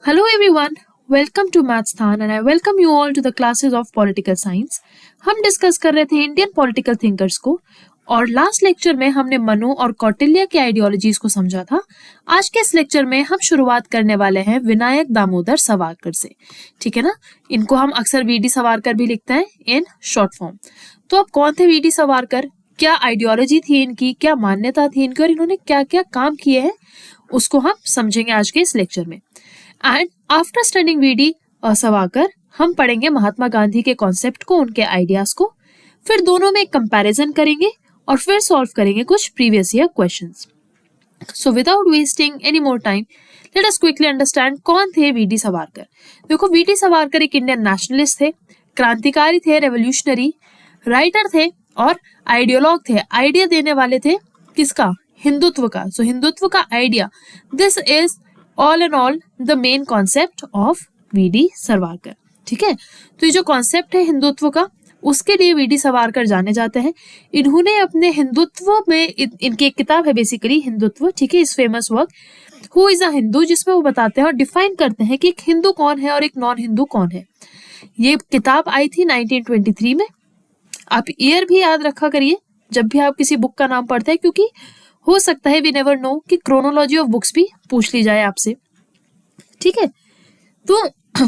Hello everyone, welcome to Mathsthan and I welcome you all to the classes of Political Science. हम discuss कर रहे थे Indian political thinkers को और last lecture में हमने मनु और कौटिल्य की आइडियोलॉजीज को समझा था। आज के इस लेक्चर में हम शुरुआत करने वाले हैं विनायक दामोदर सावरकर से। ठीक है ना, इनको हम अक्सर वीडी सावरकर भी लिखते हैं इन शॉर्ट फॉर्म। तो अब कौन थे वीडी सावरकर, क्या आइडियोलॉजी थी इनकी, क्या मान्यता थी इनकी और इन्होंने क्या क्या काम किए हैं, उसको हम समझेंगे आज के इस लेक्चर में। And after studying VD Savarkar हम पढ़ेंगे महात्मा गांधी के कॉन्सेप्ट को, उनके आइडियाज को, फिर दोनों में कंपैरिजन करेंगे और फिर सॉल्व करेंगे कुछ previous year questions. So without wasting any more time let us quickly understand कौन थे वीडी सावरकर। देखो, वीडी सावरकर एक इंडियन नेशनलिस्ट थे, क्रांतिकारी थे, रेवोल्यूशनरी राइटर थे और आइडियोलॉग थे। आइडिया देने वाले थे किसका? हिंदुत्व का। सो हिंदुत्व का idea, this is all and all the main concept of VD Savarkar. ठीक है, तो ये जो कॉन्सेप्ट है हिंदुत्व का, उसके लिए वीडी सावरकर जाने जाते हैं। इन्होंने अपने हिंदुत्व में इनकी एक किताब है बेसिकली हिंदुत्व, ठीक है, इस famous work who is a Hindu, जिसमें वो बताते हैं और डिफाइन करते हैं कि एक हिंदू कौन है और एक नॉन हिंदू कौन है। ये किताब आई थी 1923 में। आप ईयर भी याद रखा करिए जब भी आप किसी बुक का नाम पढ़ते हैं, क्योंकि हो सकता है वी नेवर नो कि क्रोनोलॉजी ऑफ बुक्स भी पूछ ली जाए आपसे। ठीक है, तो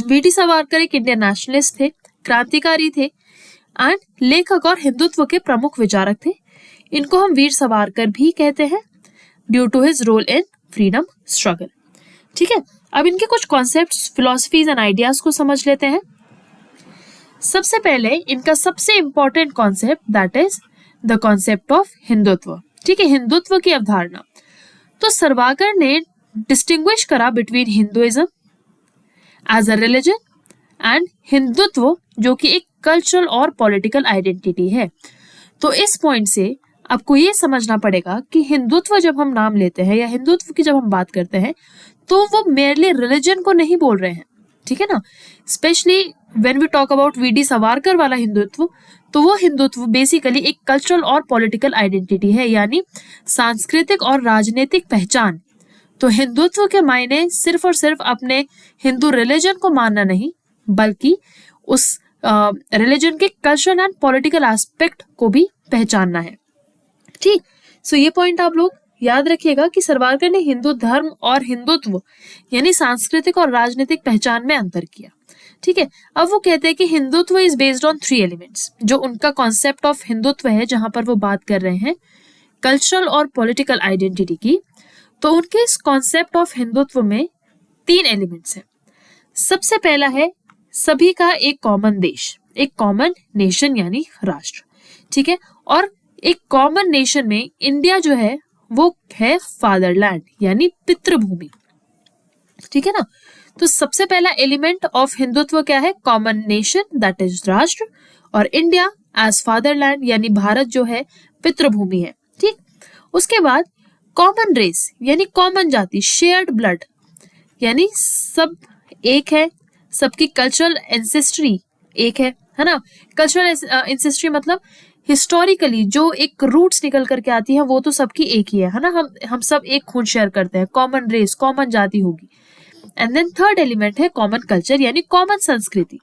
वीडी सावरकर एक इंडियन नेशनलिस्ट थे, क्रांतिकारी थे एंड लेखक और हिंदुत्व के प्रमुख विचारक थे। इनको हम वीर सावरकर भी कहते हैं due to his role in freedom struggle. ठीक है, अब इनके कुछ कॉन्सेप्ट्स, फिलॉसफीज एंड आइडियाज को समझ लेते हैं। सबसे पहले इनका सबसे important concept that is the concept of Hindutva. ठीक है, हिंदुत्व की अवधारणा। तो सावरकर ने डिस्टिंग्विश करा between Hinduism as a religion and Hindutva जो कि एक कल्चरल और पॉलिटिकल आइडेंटिटी है। तो इस पॉइंट से आपको ये समझना पड़ेगा कि हिंदुत्व जब हम नाम लेते हैं या हिंदुत्व की जब हम बात करते हैं तो वो मेरली रिलीजन को नहीं बोल रहे हैं। ठीक है ना, specially when we talk about VD Savarkar वाला हिंदुत्व, तो वो हिंदुत्व बेसिकली एक कल्चरल और पॉलिटिकल आइडेंटिटी है, यानी सांस्कृतिक और राजनीतिक पहचान। तो हिंदुत्व के मायने सिर्फ और सिर्फ अपने हिंदू रिलीजन को मानना नहीं, बल्कि उस रिलीजन के कल्चरल एंड पॉलिटिकल एस्पेक्ट को भी पहचानना है। ठीक, सो ये पॉइंट आप लोग याद रखिएगा कि सावरकर ने हिंदू धर्म और हिंदुत्व यानी सांस्कृतिक और राजनीतिक पहचान में अंतर किया। ठीक है, अब वो कहते हैं कि Hindutva is based on 3 elements. जो उनका कॉन्सेप्ट ऑफ हिंदुत्व है, जहां पर वो बात कर रहे हैं कल्चरल और पॉलिटिकल आइडेंटिटी की, तो उनके इस कॉन्सेप्ट ऑफ हिंदुत्व में 3 एलिमेंट्स हैं। सबसे पहला है सभी का एक कॉमन देश, एक कॉमन नेशन यानी राष्ट्र। ठीक है, और एक कॉमन नेशन में इंडिया जो है वो है फादरलैंड यानी पितृभूमि। ठीक है ना, तो सबसे पहला एलिमेंट ऑफ हिंदुत्व क्या है? कॉमन नेशन दैट इज राष्ट्र, और इंडिया एज फादरलैंड यानी भारत जो है पितृभूमि है। ठीक, उसके बाद कॉमन रेस यानी कॉमन जाति, शेयर्ड ब्लड यानी सब एक है, सबकी कल्चरल एंसेस्ट्री एक है ना। कल्चरल एंसेस्ट्री मतलब हिस्टोरिकली जो एक रूट्स निकल करके आती है वो तो सबकी एक ही है ना। हम सब एक खून शेयर करते हैं, कॉमन रेस, कॉमन जाति होगी। एंड देन थर्ड एलिमेंट है कॉमन कल्चर यानी कॉमन संस्कृति,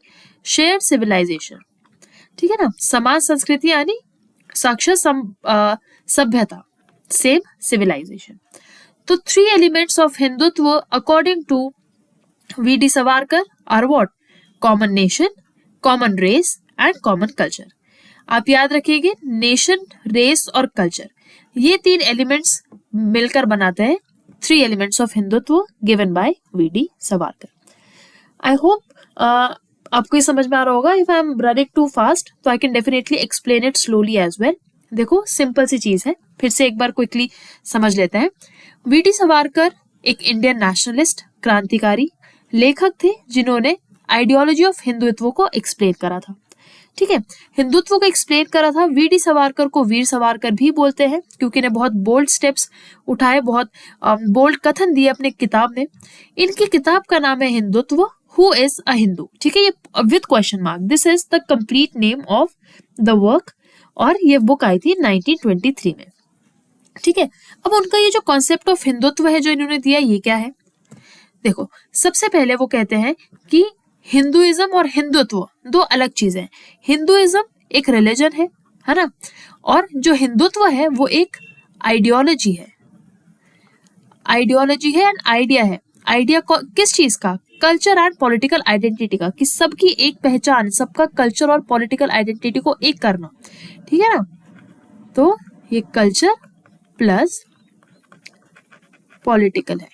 शेयर्ड सिविलाइजेशन। ठीक है ना, समान संस्कृति यानी साक्षर सभ्यता, सेम सिविलाइजेशन। तो 3 elements of Hindutva according to VD Savarkar are what? Common nation, common race and common culture. आप याद रखिएगा, नेशन, रेस और कल्चर, ये 3 एलिमेंट्स मिलकर बनाते हैं 3 elements of Hindutva given by VD Savarkar. I hope आपको ये समझ में आ रहा होगा। If I am running too fast तो I can definitely explain it slowly as well. देखो, सिंपल सी चीज है, फिर से एक बार क्विकली समझ लेते हैं। वीडी सावरकर एक इंडियन नेशनलिस्ट, क्रांतिकारी लेखक थे जिन्होंने आइडियोलॉजी ऑफ हिंदुत्व को एक्सप्लेन करा था। ठीक है, हिंदुत्व को एक्सप्लेन करा था। वीडी सावरकर को वीर सावरकर भी बोलते हैं क्योंकि इन्हें बहुत बोल्ड स्टेप्स उठाए, बहुत बोल्ड कथन दिए अपने किताब में। इनकी किताब का नाम है Hindutva, who is a Hindu. ठीक है, ये with question mark, this is the complete name of the work, और ये बुक आई थी 1923 में। ठीक है, अब उनका ये जो कॉन्सेप्ट ऑफ हिंदुत्व है जो इन्होंने दिया, ये क्या है? देखो, सबसे पहले वो कहते हैं कि हिंदुइज्म और हिंदुत्व दो अलग चीजें हैं। हिंदुइज्म एक रिलीजन है ना, और जो हिंदुत्व है वो एक आइडियोलॉजी है। आइडियोलॉजी है एंड आइडिया है। आइडिया किस चीज का? कल्चर एंड पॉलिटिकल आइडेंटिटी का, कि सबकी एक पहचान, सबका कल्चर और पॉलिटिकल आइडेंटिटी को एक करना, ठीक है ना। तो ये कल्चर प्लस पॉलिटिकल है।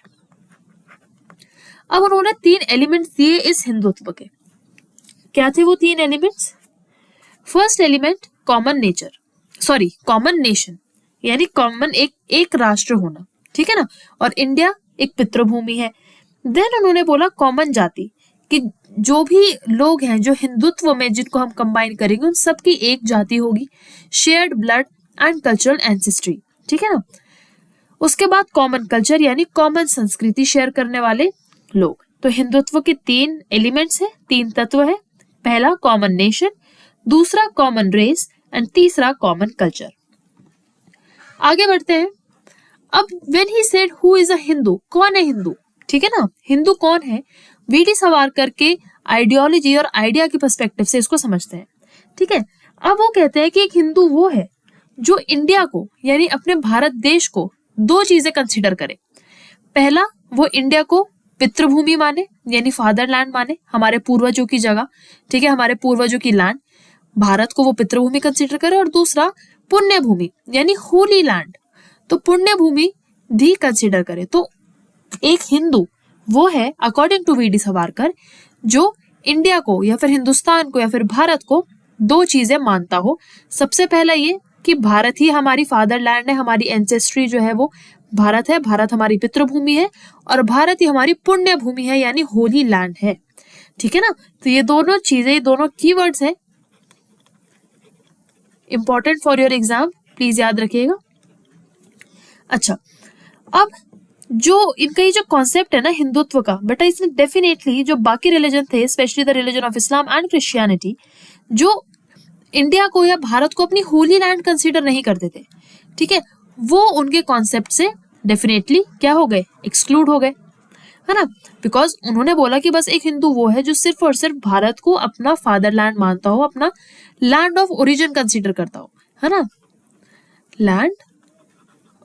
अब उन्होंने 3 एलिमेंट्स दिए इस हिंदुत्व के। क्या थे वो 3 elements? First element common nature, sorry common nation, यानी कॉमन एक राष्ट्र होना, ठीक है ना, और इंडिया एक पितृभूमि है। देन उन्होंने बोला कॉमन जाति, कि जो भी लोग हैं जो हिंदुत्व में जिनको हम कंबाइन करेंगे उन सबकी एक जाति होगी, shared blood and cultural ancestry, ठीक है ना। उसके बाद कॉमन कल्चर, यानी कॉमन संस्कृति शेयर करने वाले लोग। तो हिंदुत्व के 3 एलिमेंट्स हैं, 3 तत्व है। पहला कॉमन नेशन, दूसरा कॉमन रेस एंड तीसरा कॉमन कल्चर। आगे बढ़ते हैं। अब when he said who is a Hindu, कौन है हिंदू, ठीक है ना, हिंदू कौन है, वी.डी. सावरकर के आइडियोलॉजी और आइडिया के पर्सपेक्टिव से इसको समझते हैं, ठीक है। अब वो कहते हैं कि एक हिंदू वो है जो इंडिया को, यानी अपने भारत देश को 2 चीजें कंसिडर करे। पहला, वो इंडिया को पितृभूमि माने, यानी फादरलैंड माने, हमारे पूर्वजों की जगह, ठीक है, हमारे पूर्वजों की लैंड, भारत को वो पितृभूमि कंसिडर करे। और दूसरा पुण्य भूमि, यानी होली लैंड, तो पुण्य भूमि भी कंसिडर करे। तो एक हिंदू वो है अकॉर्डिंग टू वी.डी. सावरकर जो इंडिया को या फिर हिंदुस्तान को या फिर भारत को 2 चीजें मानता हो। सबसे पहला ये कि भारत ही हमारी फादरलैंड है, हमारी एंसेस्ट्री जो है वो भारत है, भारत हमारी पितृभूमि है, और भारत ही हमारी पुण्य भूमि है, यानी होली लैंड है, ठीक है ना। तो ये दोनों चीजें, ये दोनों कीवर्ड्स हैं, important for your exam, please याद रखिएगा। अच्छा, अब जो इनका ये जो कॉन्सेप्ट है ना हिंदुत्व का, बेटा इसने डेफिनेटली जो बाकी रिलीजन थे, specially the religion of Islam and Christianity, जो इंडिया को या भारत को अपनी होली लैंड कंसीडर नहीं करते थे, ठीक है, वो उनके कॉन्सेप्ट से डेफिनेटली क्या हो गए, एक्सक्लूड हो गए, है ना। बिकॉज उन्होंने बोला कि बस एक हिंदू वो है जो सिर्फ और सिर्फ भारत को अपना फादरलैंड मानता हो, अपना लैंड ऑफ ओरिजिन कंसीडर करता हो, है ना, लैंड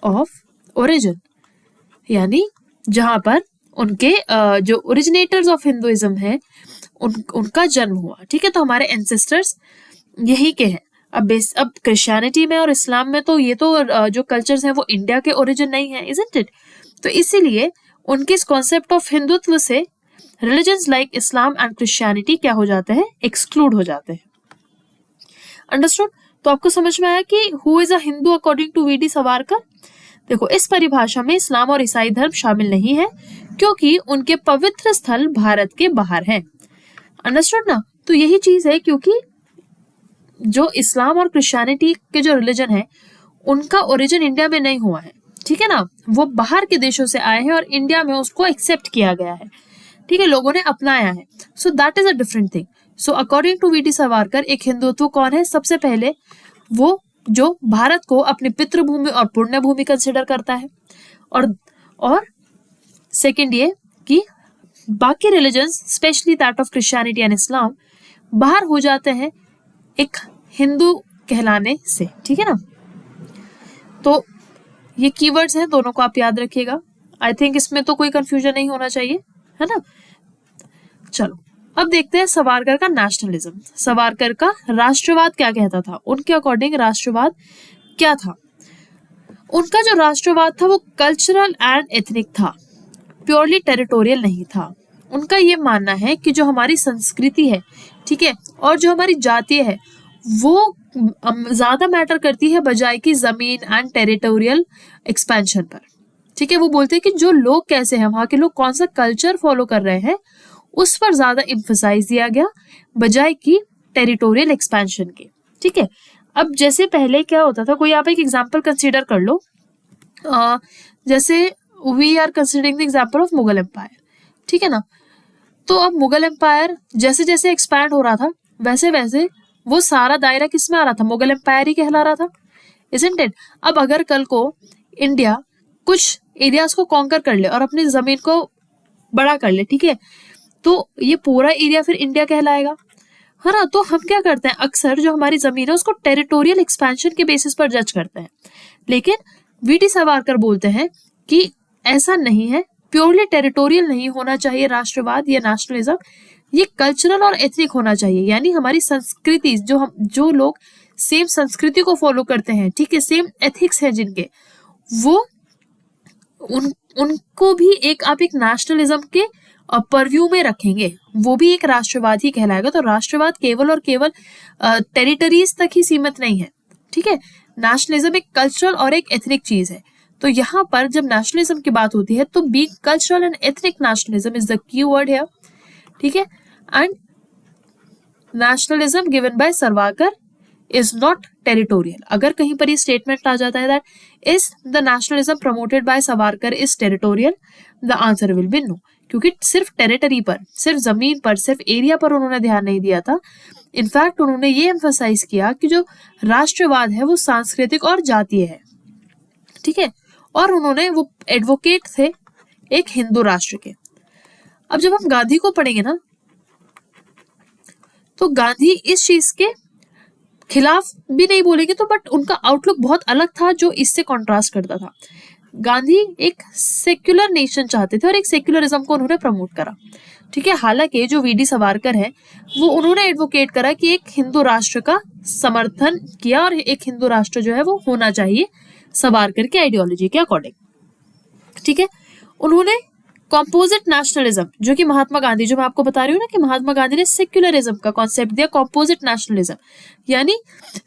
ऑफ ओरिजिन, यानी जहां पर उनके जो ओरिजिनेटर्स ऑफ हिंदुइज्म है उनका जन्म हुआ, ठीक है। तो हमारे एंसेस्टर्स यही के हैं। अब क्रिश्चियनिटी में और इस्लाम में तो ये तो जो कल्चर्स हैं वो इंडिया के ओरिजिन नहीं है, इजंट इट। तो इसीलिए उनके इस कॉन्सेप्ट ऑफ हिंदुत्व से religions like Islam and Christianity क्या हो जाते हैं, एक्सक्लूड हो जाते हैं। अंडरस्टूड? तो आपको समझ में आया कि who is a Hindu according to VD. Savarkar. देखो, इस परिभाषा में इस्लाम और ईसाई धर्म शामिल नहीं है क्योंकि उनके पवित्र स्थल भारत के बाहर हैं। अंडरस्टूड ना? तो यही चीज है, क्योंकि जो इस्लाम और क्रिश्चियनिटी के जो रिलीजन है उनका ओरिजिन इंडिया में नहीं हुआ है, ठीक है ना, वो बाहर के देशों से आए हैं और इंडिया में उसको एक्सेप्ट किया गया है, ठीक है, लोगों ने अपनाया है। So that is a different thing. So according to VD. Savarkar एक हिंदुत्व कौन है, सबसे पहले वो जो भारत को अपनी पितृभूमि और पुण्य भूमि कंसिडर करता है, और सेकंड ये कि बाकी religions specially that of Christianity and Islam बाहर हो जाते हैं एक हिंदू कहलाने से, ठीक है ना। तो ये कीवर्ड्स हैं, दोनों को आप याद रखिएगा। आई थिंक इसमें तो कोई कंफ्यूजन नहीं होना चाहिए, है ना। चलो अब देखते हैं सावरकर का नेशनलिज्म। सावरकर का राष्ट्रवाद क्या कहता था, उनके अकॉर्डिंग राष्ट्रवाद क्या था। उनका जो राष्ट्रवाद था वो कल्चरल एंड एथनिक था, प्योरली टेरिटोरियल नहीं था। उनका ये मानना है कि जो हमारी संस्कृति है, ठीक है, और जो हमारी जाति है वो ज्यादा मैटर करती है बजाय कि जमीन एंड टेरिटोरियल एक्सपेंशन पर, ठीक है। वो बोलते हैं कि जो लोग कैसे हैं, वहां के लोग कौन सा कल्चर फॉलो कर रहे हैं, उस पर ज्यादा इम्फसाइज दिया गया बजाय कि टेरिटोरियल एक्सपेंशन के, ठीक है। अब जैसे पहले क्या होता था, कोई आप एक एग्जांपल कंसीडर कर लो, जैसे we are considering the example of Mughal empire, ठीक है ना। तो अब मुगल एम्पायर जैसे जैसे एक्सपैंड हो रहा था वैसे वैसे वो सारा दायरा किस में आ रहा था, मुगल एम्पायर ही कहला रहा था, इजंट इट। अब अगर कल को इंडिया कुछ एरियाज को कॉन्कर कर ले और अपनी जमीन को बड़ा कर ले, ठीक है, तो ये पूरा एरिया फिर इंडिया कहलाएगा, है ना। तो हम क्या करते हैं, अक्सर जो हमारी जमीन है उसको टेरिटोरियल एक्सपेंशन के बेसिस पर जज करते हैं, लेकिन वीटी सावरकर बोलते हैं कि ऐसा नहीं है, प्योरली टेरिटोरियल नहीं होना चाहिए राष्ट्रवाद या नेशनलिज्म, ये कल्चरल और एथनिक होना चाहिए, यानी हमारी संस्कृति, जो लोग सेम संस्कृति को फॉलो करते हैं, ठीक है, सेम एथिक्स है जिनके, वो उनको भी आप एक नेशनलिज्म के परव्यू में रखेंगे, वो भी एक राष्ट्रवाद ही कहलाएगा। तो राष्ट्रवाद केवल और केवल टेरिटरीज तक ही सीमित नहीं है, ठीक है, नेशनलिज्म एक कल्चरल और एक एथनिक चीज है। तो यहाँ पर जब नेशनलिज्म की बात होती है तो being cultural and ethnic nationalism is the key word है, ठीक है। And nationalism given by Savarkar is not territorial. अगर कहीं पर ये स्टेटमेंट आ जाता है that is the nationalism promoted by Savarkar is territorial, the answer will be no, क्योंकि सिर्फ टेरिटरी पर, सिर्फ जमीन पर, सिर्फ एरिया पर उन्होंने ध्यान नहीं दिया था। इनफैक्ट उन्होंने ये एम्फसाइज किया कि जो राष्ट्रवाद है वो सांस्कृतिक और जातीय है, ठीक है, और उन्होंने वो एडवोकेट थे एक हिंदू राष्ट्र के। अब जब हम गांधी को पढ़ेंगे ना, तो गांधी इस चीज के खिलाफ भी नहीं बोलेंगे, तो बट उनका आउटलुक बहुत अलग था जो इससे कॉन्ट्रास्ट करता था। गांधी एक सेक्युलर नेशन चाहते थे और एक सेक्युलरिज्म को उन्होंने प्रमोट करा, ठीक है। हालांकि जो वीडी सावरकर है वो उन्होंने एडवोकेट करा कि एक हिंदू राष्ट्र का समर्थन किया और एक हिंदू राष्ट्र जो है वो होना चाहिए सावरकर के आइडियोलॉजी के अकॉर्डिंग, ठीक है। उन्होंने कॉम्पोजिट नेशनलिज्म, जो कि महात्मा गांधी, जो मैं आपको बता रही हूँ ना कि महात्मा गांधी ने सेक्युलरिज्म का कॉन्सेप्ट दिया, कॉम्पोजिट नेशनलिज्म, यानी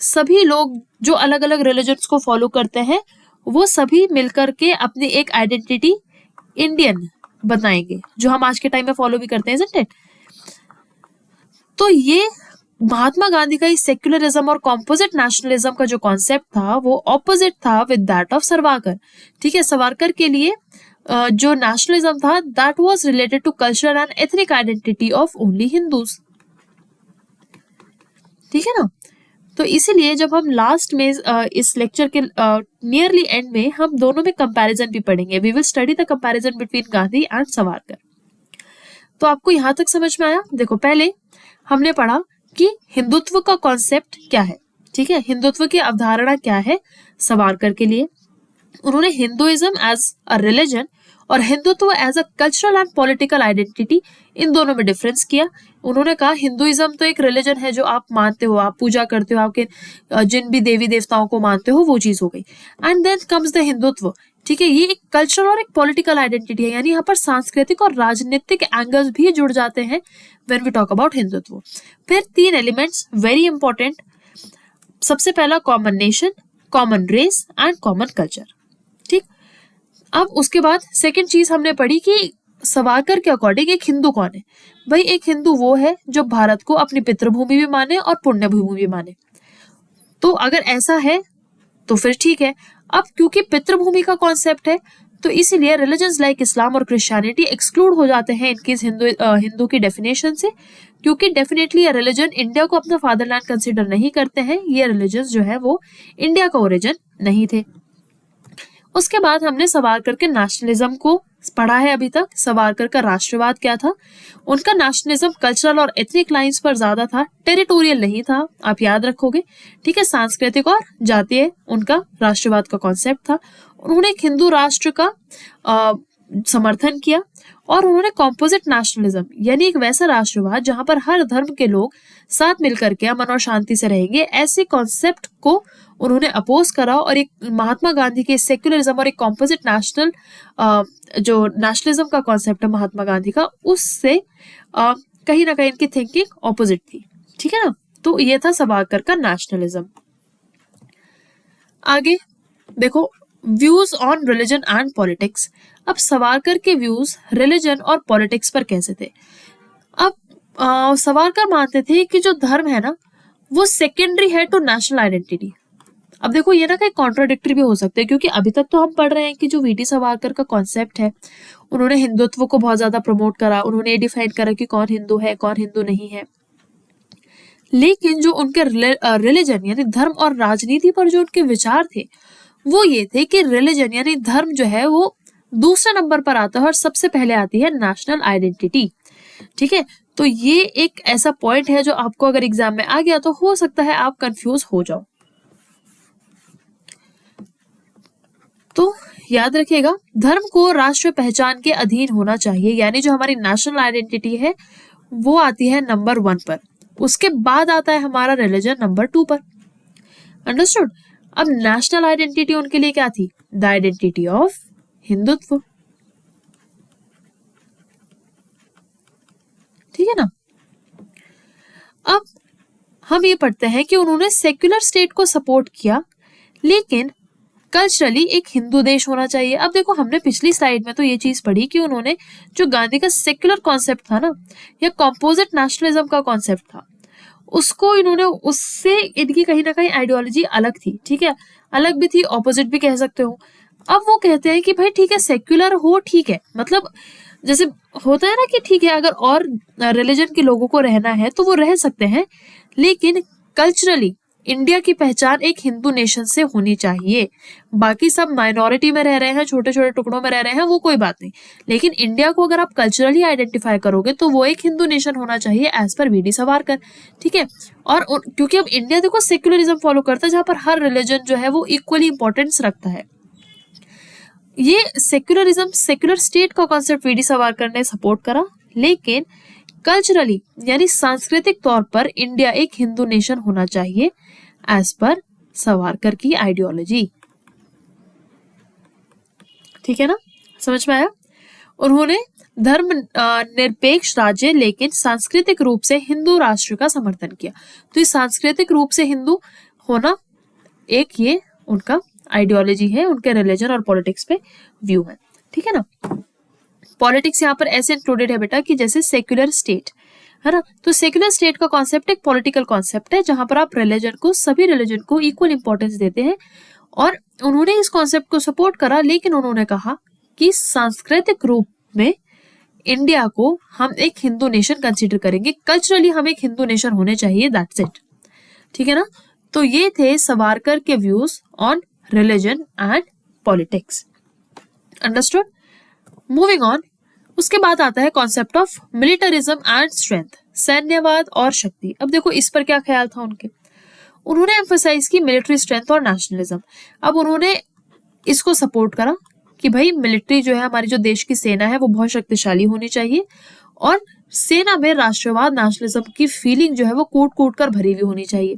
सभी लोग जो अलग अलग रिलीजन्स को फॉलो करते हैं वो सभी मिलकर के अपनी एक आइडेंटिटी इंडियन बनाएंगे, जो हम आज के टाइम में फॉलो भी करते हैं, isn't it? तो ये महात्मा गांधी का सेक्युलरिज्म और कॉम्पोजिट नेशनलिज्म का जो कॉन्सेप्ट था वो ऑपोजिट था विद दैट ऑफ सावरकर, ठीक है। सावरकर के लिए जो नेशनलिज्म था that was related to cultural and ethnic identity of only Hindus, ठीक है ना। तो इसीलिए जब हम लास्ट में इस लेक्चर के नियरली एंड में हम दोनों में कंपैरिजन भी पढ़ेंगे, we will study the comparison between Gandhi and Savarkar. तो आपको यहाँ तक समझ में आया? देखो, पहले हमने पढ़ा कि हिंदुत्व का कॉन्सेप्ट क्या है, ठीक है, हिंदुत्व की अवधारणा क्या है सावरकर के लिए। उन्होंने हिंदुइज्म एज अ रिलीजन और Hindutva as a cultural and political identity, इन दोनों में डिफरेंस किया। उन्होंने कहा हिंदुइज्म तो एक रिलीजन है जो आप मानते हो, आप पूजा करते हो, आपके जिन भी देवी देवताओं को मानते हो वो चीज हो गई। And then comes the Hindutva, ठीक है, ये एक कल्चरल और एक पॉलिटिकल आइडेंटिटी है, यानी यहाँ पर सांस्कृतिक और राजनीतिक एंगल्स भी जुड़ जाते हैं when we talk about Hindutva. फिर 3 एलिमेंट्स वेरी इंपॉर्टेंट, सबसे पहला common nation, common race and common culture, ठीक। अब उसके बाद सेकंड चीज हमने पढ़ी कि सावरकर के अकॉर्डिंग एक हिंदू कौन है। भाई एक हिंदू वो है जो भारत को अपनी पितृभूमि भी माने और पुण्य भूमि भी माने। तो अगर ऐसा है तो फिर ठीक है। अब क्योंकि पितृभूमि का कॉन्सेप्ट है तो इसीलिए रिलीजन्स लाइक इस्लाम और क्रिश्चियनिटी एक्सक्लूड हो जाते हैं इनकी हिंदू की डेफिनेशन से, क्योंकि डेफिनेटली ये रिलीजन इंडिया को अपना फादरलैंड कंसिडर नहीं करते हैं, ये रिलीजन्स जो है वो इंडिया का ओरिजिन नहीं थे। उसके बाद हमने सावरकर के नेशनलिज्म को पढ़ा है अभी तक। सावरकर का राष्ट्रवाद क्या था? उनका नेशनलिज्म कल्चरल और एथनिक लाइंस पर ज्यादा था, टेरिटोरियल नहीं था, आप याद रखोगे, ठीक है। सांस्कृतिक और जातीय उनका राष्ट्रवाद का कॉन्सेप्ट था। उन्होंने एक हिंदू राष्ट्र का समर्थन किया और उन्होंने कॉम्पोजिट नेशनलिज्म, यानी एक वैसा राष्ट्रवाद जहां पर हर धर्म के लोग साथ मिलकर के अमन और शांति से रहेंगे, ऐसे कॉन्सेप्ट को उन्होंने अपोज करा। और एक महात्मा गांधी के सेक्युलरिज्म और एक कॉम्पोजिट नेशनल जो नेशनलिज्म का कॉन्सेप्ट है महात्मा गांधी का, उससे कहीं ना कहीं इनकी थिंकिंग ऑपोजिट थी, ठीक है ना। तो ये था सावरकर का नेशनलिज्म। आगे देखो, views on religion and politics. अब सावरकर के व्यूज रिलीजन और पॉलिटिक्स पर कैसे थे? अब सावरकर मानते थे कि जो धर्म है ना वो सेकेंडरी है टू नेशनल आइडेंटिटी। अब देखो ये ना कहीं कॉन्ट्राडिक्टरी भी हो सकते हैं, क्योंकि अभी तक तो हम पढ़ रहे हैं कि जो वीटी सावरकर का कॉन्सेप्ट है, उन्होंने हिंदुत्व को बहुत ज्यादा प्रमोट करा, उन्होंने ये डिफाइन करा कि कौन हिंदू है कौन हिंदू नहीं है। लेकिन जो उनके रिलीजन यानी धर्म और राजनीति पर जो उनके विचार थे वो ये थे कि रिलीजन यानी धर्म जो है वो दूसरे नंबर पर आता है और सबसे पहले आती है नेशनल आइडेंटिटी। ठीक है, तो ये एक ऐसा पॉइंट है जो आपको अगर एग्जाम में आ गया तो हो सकता है आप कंफ्यूज हो जाओ। तो याद रखिएगा, धर्म को राष्ट्र पहचान के अधीन होना चाहिए, यानी जो हमारी नेशनल आइडेंटिटी है वो आती है नंबर 1 पर। उसके बाद आता है हमारा रिलीजन नंबर 2 पर। अंडरस्टूड। अब नेशनल आइडेंटिटी उनके लिए क्या थी? The identity of Hindutva. ठीक है ना। अब हम ये पढ़ते हैं कि उन्होंने सेक्युलर स्टेट को सपोर्ट किया, लेकिन कल्चरली एक हिंदू देश होना चाहिए। अब देखो, हमने पिछली स्लाइड में तो ये चीज पढ़ी कि उन्होंने जो गांधी का सेक्युलर कॉन्सेप्ट था ना, या कंपोजिट नेशनलिज्म का कॉन्सेप्ट था, उसको इन्होंने, उससे इनकी कहीं ना कहीं आइडियोलॉजी अलग थी। ठीक है, अलग भी थी, ऑपोजिट भी कह सकते हो। अब वो कहते हैं कि भाई ठीक है, सेक्युलर हो, ठीक है, मतलब जैसे होता है ना कि ठीक है, अगर और रिलीजन के लोगों को रहना है तो वो रह सकते हैं, लेकिन कल्चरली इंडिया की पहचान एक हिंदू नेशन से होनी चाहिए। बाकी सब माइनॉरिटी में रह रहे हैं, छोटे छोटे टुकड़ों में रह रहे हैं, वो कोई बात नहीं, लेकिन इंडिया को अगर आप कल्चरली आइडेंटिफाई करोगे तो वो एक हिंदू नेशन होना चाहिए एज पर वी.डी. सावरकर। ठीक है, और क्योंकि अब इंडिया देखो सेक्युलरिज्म फॉलो करता है, जहां पर हर रिलीजन जो है वो इक्वली इंपॉर्टेंस रखता है। ये सेक्युलरिज्म, सेक्युलर स्टेट का कॉन्सेप्ट वी.डी. सावरकर ने सपोर्ट करा, लेकिन कल्चरली यानी सांस्कृतिक तौर पर इंडिया एक हिंदू नेशन होना चाहिए एज पर सावरकर की आइडियोलॉजी। ठीक है ना, समझ में आया। उन्होंने धर्म निरपेक्ष राज्य लेकिन सांस्कृतिक रूप से हिंदू राष्ट्र का समर्थन किया। तो ये सांस्कृतिक रूप से हिंदू होना एक ये उनका आइडियोलॉजी है, उनके रिलीजन और पॉलिटिक्स पे व्यू है। ठीक है ना। पॉलिटिक्स यहाँ पर ऐसे इंक्लूडेड है बेटा कि जैसे सेक्युलर स्टेट है ना, तो सेक्युलर स्टेट का कॉन्सेप्ट एक पॉलिटिकल कॉन्सेप्ट है जहां पर आप रिलीजन को, सभी रिलीजन को इक्वल इंपॉर्टेंस देते हैं, और उन्होंने इस कॉन्सेप्ट को सपोर्ट करा, लेकिन उन्होंने कहा कि सांस्कृतिक रूप में इंडिया को हम एक हिंदू नेशन कंसिडर करेंगे, कल्चरली हम एक हिंदू नेशन होने चाहिए, दैट्स इट। ठीक है ना। तो ये थे सावरकर के views on religion and politics. Understood. Moving on, उसके बाद आता है concept of militarism and strength, सैन्यवाद और शक्ति। अब देखो इस पर क्या ख्याल था उनके, उन्होंने एम्फसाइज की मिलिट्री स्ट्रेंथ और नेशनलिज्म। अब उन्होंने इसको सपोर्ट करा कि भाई मिलिट्री जो है, हमारी जो देश की सेना है वो बहुत शक्तिशाली होनी चाहिए, और सेना में राष्ट्रवाद, नेशनलिज्म की फीलिंग जो है वो कूट कूट कर भरी हुई होनी चाहिए।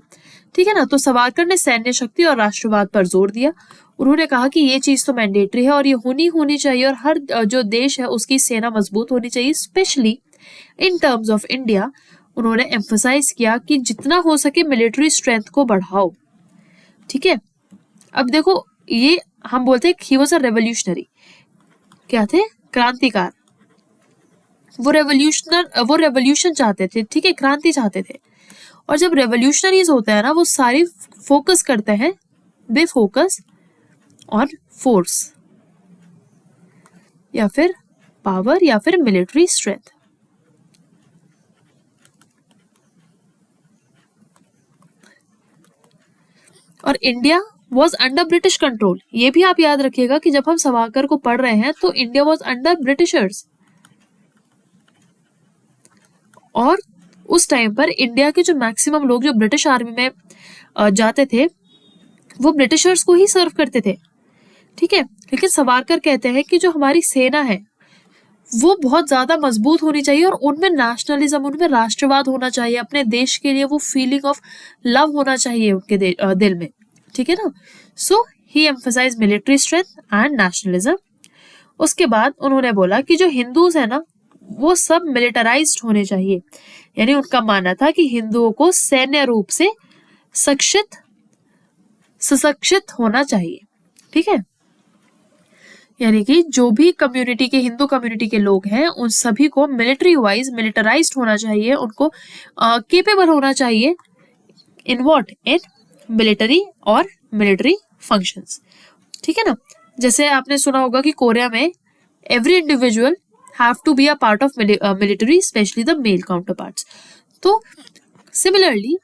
ठीक है ना। तो सावरकर ने सैन्य शक्ति और राष्ट्रवाद पर जोर दिया। उन्होंने कहा कि ये चीज तो मैंडेटरी है और ये होनी चाहिए, और हर जो देश है उसकी सेना मजबूत होनी चाहिए, specially in terms of India. उन्होंने एम्फसाइज किया कि जितना हो सके मिलिट्री स्ट्रेंथ को बढ़ाओ। ठीक है। अब देखो, ये हम बोलते हैं ही वाज अ रेवोल्यूशनरी, क्या थे? क्रांतिकार। वो रेवोल्यूशन चाहते थे, ठीक है, क्रांति चाहते थे। और जब रेवोल्यूशनरीज होते हैं ना, वो सारी फोकस करते हैं, दे फोकस ऑन फोर्स या फिर पावर या फिर मिलिट्री स्ट्रेंथ। और India was under British control. ये भी आप याद रखिएगा कि जब हम सावरकर को पढ़ रहे हैं तो इंडिया वॉज अंडर ब्रिटिशर्स, और उस टाइम पर इंडिया के जो मैक्सिमम लोग जो ब्रिटिश आर्मी में जाते थे वो ब्रिटिशर्स को ही सर्व करते थे। ठीक है। लेकिन सावरकर कहते हैं कि जो हमारी सेना है वो बहुत ज्यादा मजबूत होनी चाहिए, और उनमें नेशनलिज्म, उनमें राष्ट्रवाद होना चाहिए, अपने देश के लिए वो फीलिंग ऑफ लव होना चाहिए उनके दिल में। ठीक है ना। So he emphasise military strength and nationalism. उसके बाद उन्होंने बोला कि जो हिंदूज है ना वो सब मिलिटराइज्ड होने चाहिए, यानी उनका मानना था कि हिंदुओं को सैन्य रूप से सशक्त होना चाहिए। ठीक है। यानी कि जो भी कम्युनिटी के, हिंदू कम्युनिटी के लोग हैं, उन सभी को मिलिट्री वाइज मिलिटराइज्ड होना चाहिए, उनको केपेबल होना चाहिए इन व्हाट, इन मिलिट्री और मिलिट्री फंक्शंस। ठीक है ना। जैसे आपने सुना होगा कि कोरिया में every individual have to be a part of military, specially the male counterparts. तो सिमिलरली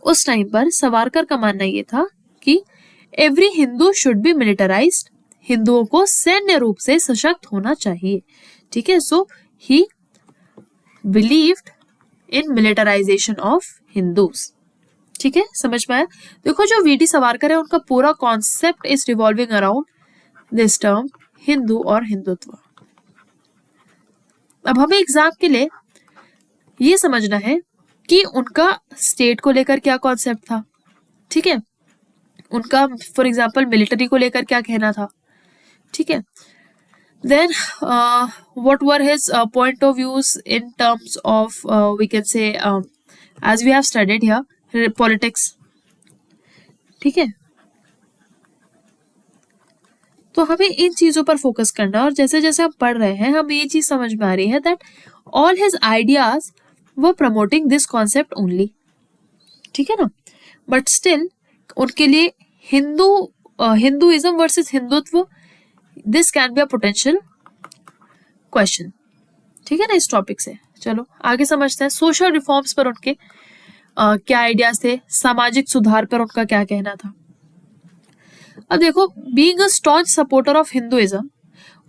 उस टाइम पर सावरकर का मानना ये था कि every Hindu should be militarized, हिंदुओं को सैन्य रूप से सशक्त होना चाहिए। ठीक है, so he believed in militarisation of Hindus. ठीक है, समझ में आया? देखो जो वीडी सावरकर है उनका पूरा concept is revolving around this term Hindu और हिंदुत्व। अब हमें एग्जाम के लिए ये समझना है कि उनका स्टेट को लेकर क्या कॉन्सेप्ट था। ठीक है, उनका फॉर एग्जाम्पल मिलिट्री को लेकर क्या कहना था। ठीक है, then what were his point of views in terms of we can say as we have studied here politics। ठीक है, तो हमें इन चीजों पर फोकस करना है और जैसे जैसे हम पढ़ रहे हैं हमें ये चीज समझ में आ रही है that all his ideas were promoting this concept only. ठीक है ना, बट स्टिल उनके लिए Hinduism versus Hindutva this can be a potential question. ठीक है ना, इस टॉपिक से चलो आगे समझते हैं। सोशल रिफॉर्म्स पर उनके क्या आइडियाज थे, सामाजिक सुधार पर उनका क्या कहना था। अब देखो, being a staunch supporter of Hinduism,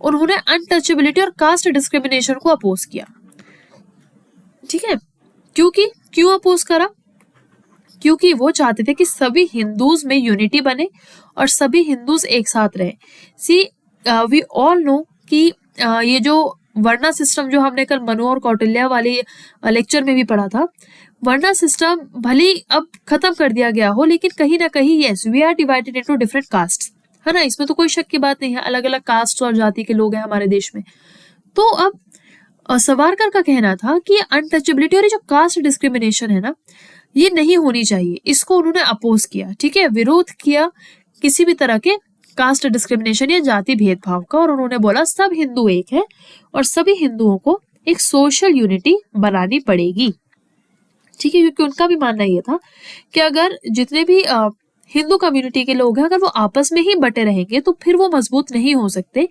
उन्होंने अनटचेबिलिटी और कास्ट डिस्क्रिमिनेशन को अपोज किया। ठीक है, क्यों अपोज करा? क्योंकि वो चाहते थे कि सभी हिंदूज में यूनिटी बने और सभी हिंदूज एक साथ रहे। सी वी ऑल नो कि ये जो वर्णा सिस्टम जो हमने कल मनु और कौटिल्य वाले लेक्चर में भी पढ़ा था, वर्णा सिस्टम भले अब खत्म कर दिया गया हो लेकिन कहीं ना कहीं yes we are divided into different caste, है ना, इसमें तो कोई शक की बात नहीं है, अलग अलग कास्ट और जाति के लोग हैं हमारे देश में। तो अब सावरकर का कहना था कि अनटचेबिलिटी और ये जो कास्ट डिस्क्रिमिनेशन है ना, ये नहीं होनी चाहिए, इसको उन्होंने अपोज किया। ठीक है, विरोध किया किसी भी तरह के कास्ट डिस्क्रिमिनेशन या जाति भेदभाव का, और उन्होंने बोला सब हिंदू एक है और सभी हिंदुओं को एक सोशल यूनिटी बनानी पड़ेगी। ठीक है, क्योंकि उनका भी मानना ये था कि अगर जितने भी हिंदू कम्युनिटी के लोग हैं अगर वो आपस में ही बटे रहेंगे तो फिर वो मजबूत नहीं हो सकते।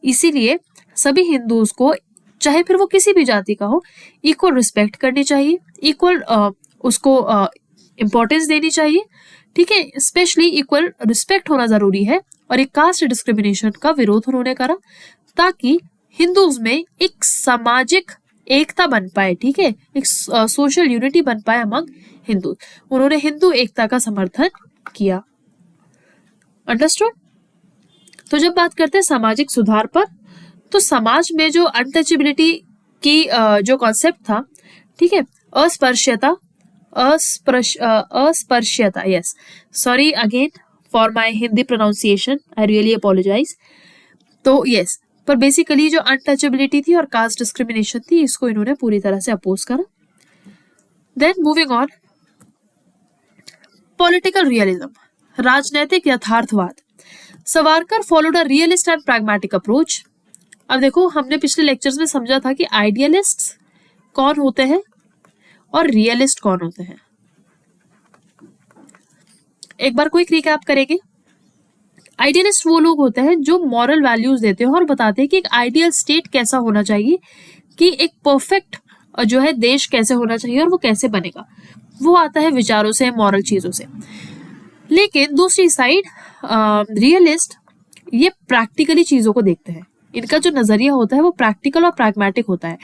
इसीलिए सभी हिंदूज को, चाहे फिर वो किसी भी जाति का हो, इक्वल रिस्पेक्ट करनी चाहिए, इक्वल उसको इम्पोर्टेंस देनी चाहिए। ठीक है, स्पेशली इक्वल रिस्पेक्ट होना जरूरी है। और एक कास्ट डिस्क्रिमिनेशन का विरोध उन्होंने करा ताकि हिंदूज में एक सामाजिक एकता बन पाए। ठीक है, एक सोशल यूनिटी बन पाए अमंग हिंदू। उन्होंने हिंदू एकता का समर्थन किया। अंडरस्टूड? तो जब बात करते हैं सामाजिक सुधार पर, तो समाज में जो अनटचेबिलिटी की जो कॉन्सेप्ट था, ठीक है, अस्पृश्यता, yes, sorry again for my Hindi pronunciation, I really apologize. तो यस, पर बेसिकली जो अनटचेबिलिटी थी और कास्ट डिस्क्रिमिनेशन थी, इसको इन्होंने पूरी तरह से अपोज करा। Then moving on, political realism, राजनैतिक यथार्थवाद। Savarkar followed a realist and pragmatic approach. अब देखो, हमने पिछले लेक्चर्स में समझा था कि आइडियलिस्ट कौन होते हैं और रियलिस्ट कौन होते हैं। एक बार क्विक रिकैप करेंगे। आइडियलिस्ट वो लोग होते हैं जो मॉरल वैल्यूज देते हैं और बताते हैं कि एक आइडियल स्टेट कैसा होना चाहिए, कि एक परफेक्ट जो है देश कैसे होना चाहिए और वो कैसे बनेगा। वो आता है विचारों से, मॉरल चीजों से। लेकिन दूसरी साइड रियलिस्ट ये प्रैक्टिकली चीजों को देखते हैं। इनका जो नजरिया होता है वो प्रैक्टिकल और प्रैग्मेटिक होता है।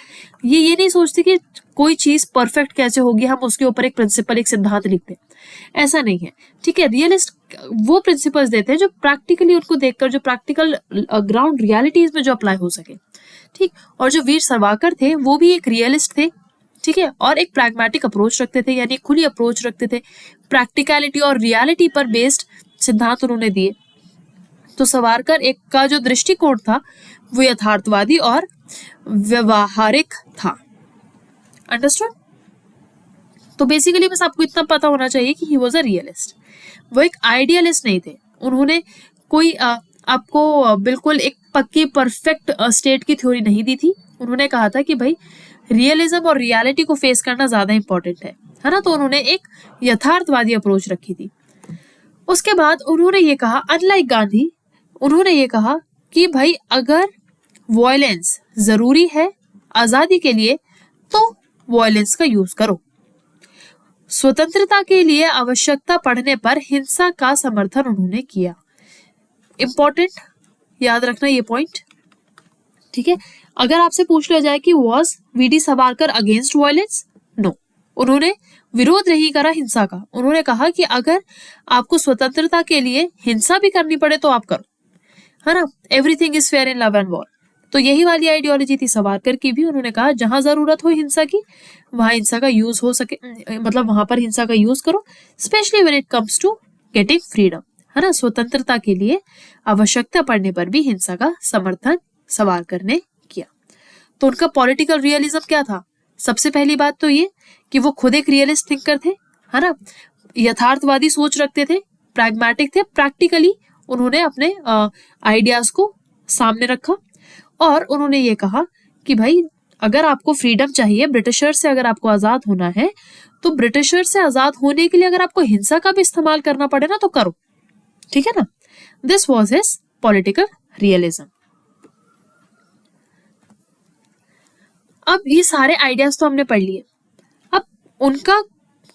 ये नहीं सोचते कि कोई चीज परफेक्ट कैसे होगी, हम उसके ऊपर एक प्रिंसिपल, एक सिद्धांत लिखते हैं, ऐसा नहीं है। ठीक है, रियलिस्ट वो प्रिंसिपल्स देते हैं जो प्रैक्टिकली उनको देखकर, जो प्रैक्टिकल ग्राउंड रियलिटीज में जो अप्लाई हो सके। ठीक, और जो वीर सावरकर थे वो भी एक रियलिस्ट थे। ठीक है, और एक प्रैग्मेटिक अप्रोच रखते थे, यानी खुली अप्रोच रखते थे, प्रैक्टिकलिटी और रियलिटी पर बेस्ड सिद्धांत उन्होंने दिए। तो सावरकर एक का जो दृष्टिकोण था वो यथार्थवादी और व्यवहारिक था। अंडरस्टूड? तो बेसिकली बस आपको इतना पता होना चाहिए कि ही वाज अ रियलिस्ट। वो एक आइडियलिस्ट नहीं थे। उन्होंने कोई आपको बिल्कुल एक पक्की परफेक्ट स्टेट की थ्योरी नहीं दी थी। उन्होंने कहा था कि भाई रियलिज्म और रियलिटी को फेस करना ज्यादा इंपॉर्टेंट है ना। तो उन्होंने एक यथार्थवादी अप्रोच रखी थी। उसके बाद उन्होंने ये कहा, अनलाइक गांधी, उन्होंने ये कहा कि भाई अगर वॉयलेंस जरूरी है आजादी के लिए तो वॉयलेंस का यूज करो। स्वतंत्रता के लिए आवश्यकता पड़ने पर हिंसा का समर्थन उन्होंने किया। इंपॉर्टेंट याद रखना ये पॉइंट, ठीक है। अगर आपसे पूछ लिया जाए कि was VD. Savarkar against violence, no, उन्होंने विरोध नहीं करा हिंसा का। उन्होंने कहा कि अगर आपको स्वतंत्रता के लिए हिंसा भी करनी पड़े तो आप करो, है ना, everything is fair in love and war. तो यही वाली आइडियोलॉजी थी सावरकर की भी। उन्होंने कहा जहां जरूरत हो हिंसा की वहां हिंसा का यूज हो सके, मतलब वहां पर हिंसा का यूज करो, specially when it comes to getting freedom, है ना, स्वतंत्रता के लिए आवश्यकता पड़ने पर भी हिंसा का समर्थन सावरकर ने किया। तो उनका पॉलिटिकल रियलिज्म क्या था? सबसे पहली बात तो ये कि वो खुद एक रियलिस्ट थिंकर थे, है ना, यथार्थवादी सोच रखते थे, प्रैग्मेटिक थे, प्रैक्टिकली उन्होंने अपने आइडियाज को सामने रखा और उन्होंने ये कहा कि भाई अगर आपको फ्रीडम चाहिए, ब्रिटिशर से अगर आपको आजाद होना है, तो ब्रिटिशर से आजाद होने के लिए अगर आपको हिंसा का भी इस्तेमाल करना पड़े ना तो करो, ठीक है ना। This was his political realism. अब ये सारे आइडियाज तो हमने पढ़ लिए, अब उनका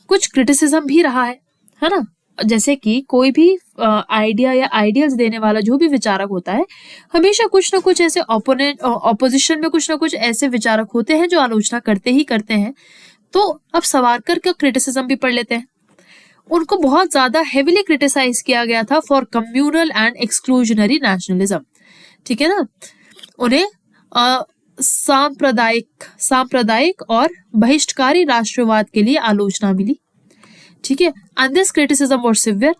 कुछ क्रिटिसिज्म भी रहा है ना। जैसे कि कोई भी आइडिया या आइडियल्स देने वाला जो भी विचारक होता है, हमेशा कुछ ना कुछ ऐसे ऑपोजिशन में कुछ ना कुछ ऐसे विचारक होते हैं जो आलोचना करते ही करते हैं। तो अब सावरकर का क्रिटिसिज्म भी पढ़ लेते हैं। उनको बहुत ज्यादा हेविली क्रिटिसाइज किया गया था for communal and exclusionary nationalism, ठीक है ना। उन्हें सांप्रदायिक और बहिष्कारी राष्ट्रवाद के लिए आलोचना मिली, ठीक है। And this criticism was severe.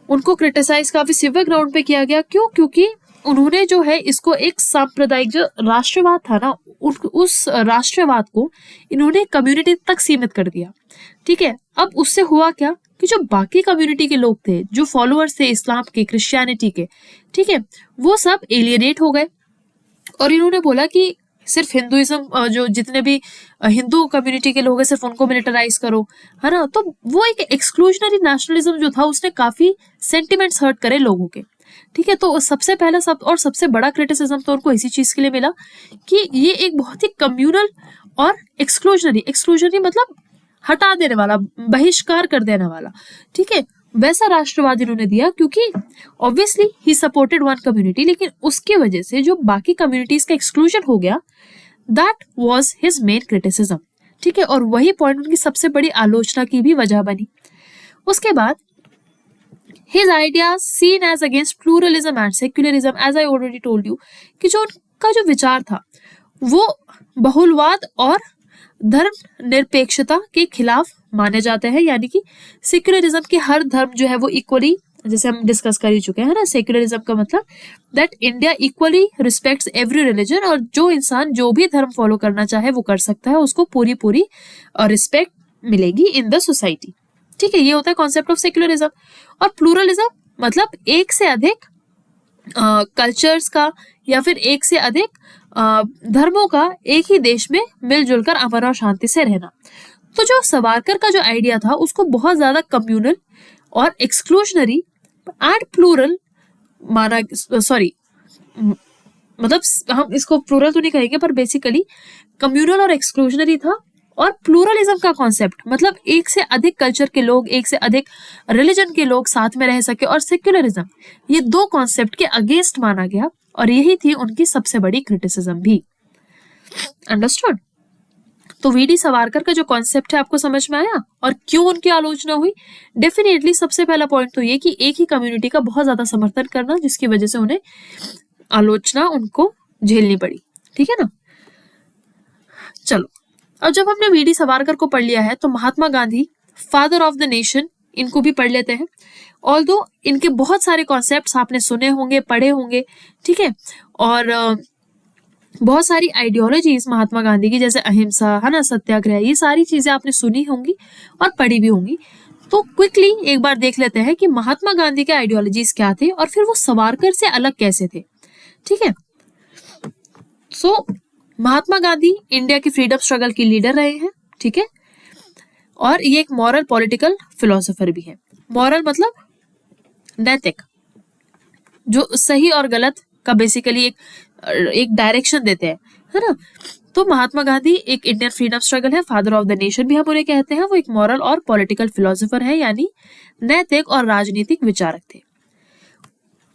उनको क्रिटिसाइज काफी सिवियर ग्राउंड पे किया गया। क्यों? क्योंकि उन्होंने जो है इसको एक सांप्रदायिक जो राष्ट्रवाद था ना, उस राष्ट्रवाद को इन्होंने कम्युनिटी तक सीमित कर दिया, ठीक है। अब उससे हुआ क्या कि जो बाकी कम्युनिटी के लोग थे, जो फॉलोअर्स थे इस्लाम के, क्रिश्चियनिटी के, ठीक है, वो सब एलियनेट हो गए और इन्होंने बोला कि सिर्फ हिंदुइज्म, जो जितने भी हिंदू कम्युनिटी के लोग हैं सिर्फ उनको मिलिटराइज करो, है ना। तो वो एक एक्सक्लूजनरी नेशनलिज्म जो था उसने काफी सेंटिमेंट्स हर्ट करे लोगों के, ठीक है। तो सबसे पहला और सबसे बड़ा क्रिटिसिज्म तो उनको इसी चीज के लिए मिला कि ये एक बहुत ही कम्युनल और एक्सक्लूजनरी मतलब हटा देने वाला, बहिष्कार कर देने वाला, ठीक है, वैसा राष्ट्रवाद इन्होंने दिया। क्योंकि obviously he supported one community, लेकिन उसकी वजह से जो बाकी कम्युनिटीज का एक्सक्लूजन हो गया, that was his main criticism, ठीक है। और वही पॉइंट उनकी सबसे बड़ी आलोचना की भी वजह बनी। उसके बाद his ideas seen as against pluralism and secularism, as I already told you, कि जो उनका जो विचार था वो बहुलवाद और धर्म निरपेक्षता के खिलाफ माने जाते हैं, यानी कि सेक्युलरिज्म की हर धर्म जो है वो इक्वली, जैसे हम डिस्कस कर ही चुके हैं ना, सेक्युलरिज्म का मतलब that India equally respects every religion, और जो इंसान जो भी धर्म फॉलो करना चाहे वो कर सकता है, उसको पूरी रिस्पेक्ट मिलेगी इन द सोसाइटी, ठीक है। ये होता है कॉन्सेप्ट ऑफ सेक्युलरिज्म। और प्लूरलिज्म मतलब एक से अधिक कल्चर्स का या फिर एक से अधिक धर्मों का एक ही देश में मिलजुल कर अमन और शांति से रहना। तो जो सावरकर का जो आइडिया था उसको बहुत ज्यादा कम्युनल और एक्सक्लूजनरी एंड प्लूरल माना, सॉरी मतलब हम इसको प्लूरल तो नहीं कहेंगे पर बेसिकली कम्युनल और एक्सक्लूजनरी था। और प्लूरलिज्म का कॉन्सेप्ट मतलब एक से अधिक कल्चर के लोग, एक से अधिक रिलीजन के लोग साथ में रह सके। और सेक्युलरिज्म, ये दो कॉन्सेप्ट के अगेंस्ट माना गया और यही थी उनकी सबसे बड़ी क्रिटिसिज्म भी। अंडरस्टूड? तो वी.डी. सावरकर का जो कॉन्सेप्ट है आपको समझ में आया और क्यों उनकी आलोचना हुई? डेफिनेटली सबसे पहला पॉइंट तो ये कि एक ही कम्युनिटी का बहुत ज्यादा समर्थन करना, जिसकी वजह से उन्हें आलोचना उनको झेलनी पड़ी, ठीक है ना। चलो, अब जब हमने वी.डी. सावरकर को पढ़ लिया है तो Mahatma Gandhi, father of the nation, इनको भी पढ़ लेते हैं। ऑल्दो इनके बहुत सारे कॉन्सेप्ट्स आपने सुने होंगे, पढ़े होंगे, ठीक है। और बहुत सारी आइडियोलॉजीज महात्मा गांधी की, जैसे अहिंसा, है ना, सत्याग्रह, ये सारी चीजें आपने सुनी होंगी और पढ़ी भी होंगी। तो क्विकली एक बार देख लेते हैं कि महात्मा गांधी के आइडियोलॉजीज क्या थे और फिर वो सावरकर से अलग कैसे थे, ठीक है। सो महात्मा गांधी इंडिया की फ्रीडम स्ट्रगल की लीडर रहे हैं, ठीक है। और ये एक मॉरल पॉलिटिकल फिलोसोफर भी है। मॉरल मतलब नैतिक, जो सही और गलत का बेसिकली एक डायरेक्शन देते हैं, है ना। तो महात्मा गांधी एक इंडियन फ्रीडम स्ट्रगल है, फादर ऑफ द नेशन भी हम उन्हें कहते हैं। वो एक मॉरल और पॉलिटिकल फिलोसोफर है, यानी नैतिक और राजनीतिक विचारक थे।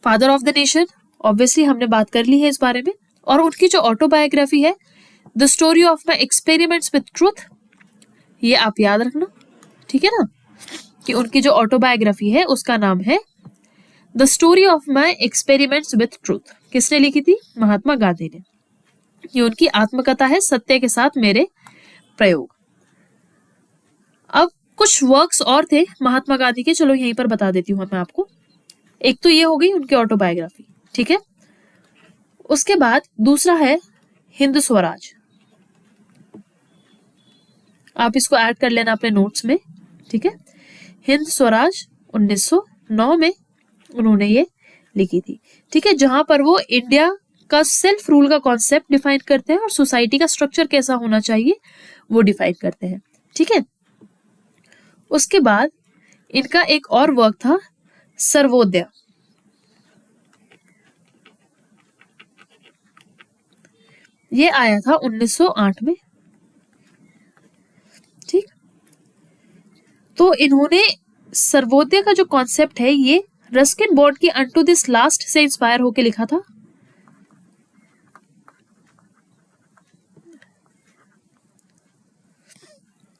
Father of the nation, obviously हमने बात कर ली है इस बारे में। और उनकी जो ऑटोबायोग्राफी है the story of my experiments with truth, ये आप याद रखना, ठीक है ना, कि उनकी जो ऑटोबायोग्राफी है उसका नाम है the story of my experiments with truth. किसने लिखी थी? महात्मा गांधी ने। ये उनकी आत्मकथा है, सत्य के साथ मेरे प्रयोग। अब कुछ वर्क्स और थे महात्मा गांधी के, चलो यहीं पर बता देती हूँ मैं आपको। एक तो ये हो गई उनकी ऑटोबायोग्राफी, ठीक है। उसके बाद दूसरा है हिंद स्वराज, आप इसको ऐड कर लेना अपने नोट्स में, ठीक है। हिंद स्वराज 1909 में उन्होंने ये लिखी थी, ठीक है, जहां पर वो इंडिया का सेल्फ रूल का कॉन्सेप्ट डिफाइन करते हैं और सोसाइटी का स्ट्रक्चर कैसा होना चाहिए वो डिफाइन करते हैं, ठीक है। उसके बाद इनका एक और वर्क था सर्वोदय, ये आया था 1908 में, ठीक। तो इन्होंने सर्वोदय का जो कॉन्सेप्ट है ये रस्किन बॉन्ड की अनटू दिस लास्ट से इंस्पायर होकर लिखा था।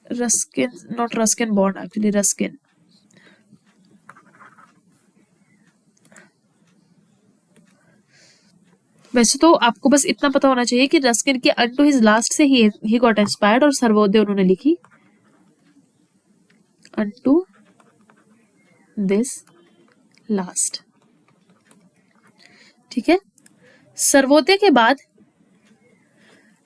Ruskin, not Ruskin bond, actually Ruskin, वैसे तो आपको बस इतना पता होना चाहिए कि रस्किन की अनटू हिज लास्ट से ही गॉट इंस्पायर्ड, और सर्वोदय उन्होंने लिखी अनटू दिस लास्ट, ठीक है। सर्वोदय के बाद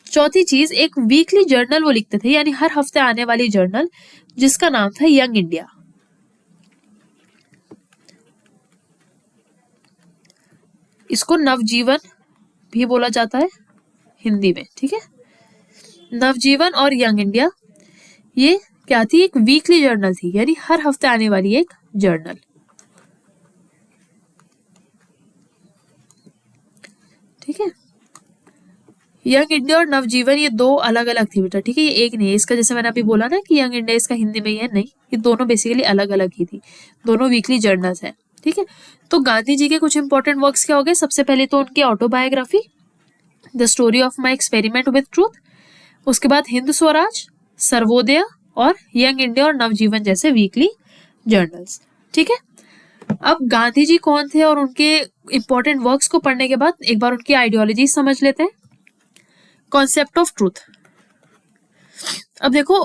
चौथी चीज, एक वीकली जर्नल वो लिखते थे, यानी हर हफ्ते आने वाली जर्नल, जिसका नाम था यंग इंडिया। इसको नवजीवन भी बोला जाता है हिंदी में, ठीक है। नवजीवन और यंग इंडिया ये क्या थी? एक वीकली जर्नल थी, यानी हर हफ्ते आने वाली एक जर्नल, ठीक है। यंग इंडिया और नवजीवन ये दो अलग अलग थी बेटा, ठीक है, ये एक नहीं है। इसका जैसे मैंने अभी बोला ना कि यंग इंडिया इसका हिंदी में ही है, नहीं, ये दोनों बेसिकली अलग अलग ही थी, दोनों वीकली जर्नल्स हैं, ठीक है। तो गांधी जी के कुछ इंपॉर्टेंट वर्क्स क्या हो गए? सबसे पहले तो उनकी autobiography the story of my experiment with truth, उसके बाद हिंद स्वराज, सर्वोदय और यंग इंडिया और नवजीवन जैसे वीकली जर्नल्स, ठीक है। अब गांधी जी कौन थे और उनके इंपॉर्टेंट वर्क्स को पढ़ने के बाद एक बार उनकी आइडियोलॉजी समझ लेते हैं। कॉन्सेप्ट ऑफ ट्रूथ, अब देखो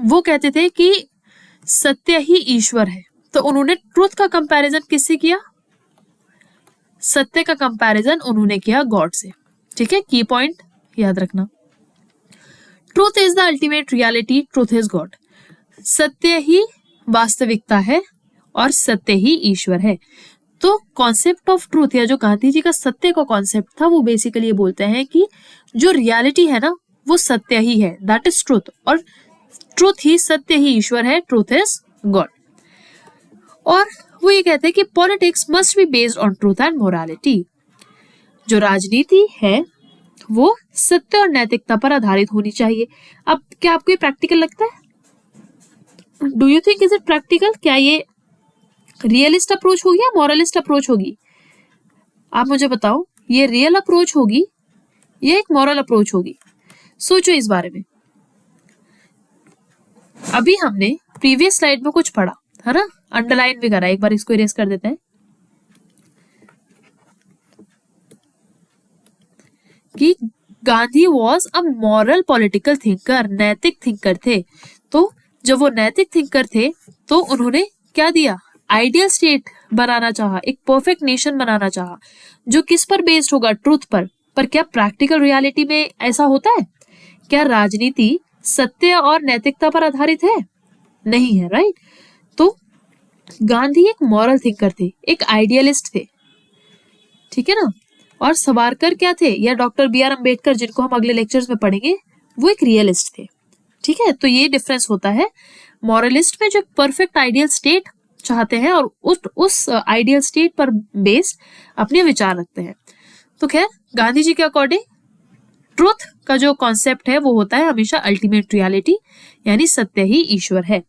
वो कहते थे कि सत्य ही ईश्वर है, तो उन्होंने ट्रूथ का कंपैरिजन किससे किया? सत्य का कंपैरिजन उन्होंने किया गॉड से, ठीक है। की पॉइंट याद रखना, truth is the ultimate reality, truth is God, सत्य ही वास्तविकता है और सत्य ही ईश्वर है। तो कॉन्सेप्ट ऑफ ट्रूथ या जो गांधी जी का सत्य का कॉन्सेप्ट था वो बेसिकली ये बोलते हैं कि जो रियलिटी है ना वो सत्य ही है, दैट इज ट्रूथ, और ट्रूथ ही, सत्य ही ईश्वर है, ट्रूथ इज गॉड। और वो ये कहते हैं कि politics must be based on truth and morality, जो राजनीति है वो सत्य और नैतिकता पर आधारित होनी चाहिए। अब क्या आपको ये प्रैक्टिकल लगता है? Do you think is it practical? क्या ये रियलिस्ट अप्रोच होगी या मॉरलिस्ट अप्रोच होगी? आप मुझे बताओ, ये रियल अप्रोच होगी या एक मॉरल अप्रोच होगी? सोचो इस बारे में। अभी हमने प्रीवियस स्लाइड में कुछ पढ़ा है ना, अंडरलाइन भी करा, एक बार इसको इरेज कर देते हैं, कि Gandhi was a moral political thinker, नैतिक थिंकर थे। तो जब वो नैतिक थिंकर थे तो उन्होंने क्या दिया? आइडियल स्टेट बनाना चाहा, एक परफेक्ट नेशन बनाना चाहा, जो किस पर बेस्ड होगा? ट्रूथ पर क्या प्रैक्टिकल रियलिटी में ऐसा होता है? क्या राजनीति सत्य और नैतिकता पर आधारित है? नहीं है, राइट। तो गांधी एक मॉरल थिंकर थे, एक आइडियलिस्ट थे, ठीक है ना। और सावरकर क्या थे, या डॉक्टर बी आर अम्बेडकर, जिनको हम अगले लेक्चर्स में पढ़ेंगे, वो एक रियलिस्ट थे, ठीक है। तो ये डिफरेंस होता है, मॉरलिस्ट में जो परफेक्ट आइडियल स्टेट चाहते हैं और उस आइडियल स्टेट पर बेस्ड अपने विचार रखते हैं। तो खैर गांधी जी के अकॉर्डिंग ट्रूथ का जो कॉन्सेप्ट है वो होता है हमेशा अल्टीमेट रियलिटी, यानी सत्य ही ईश्वर है।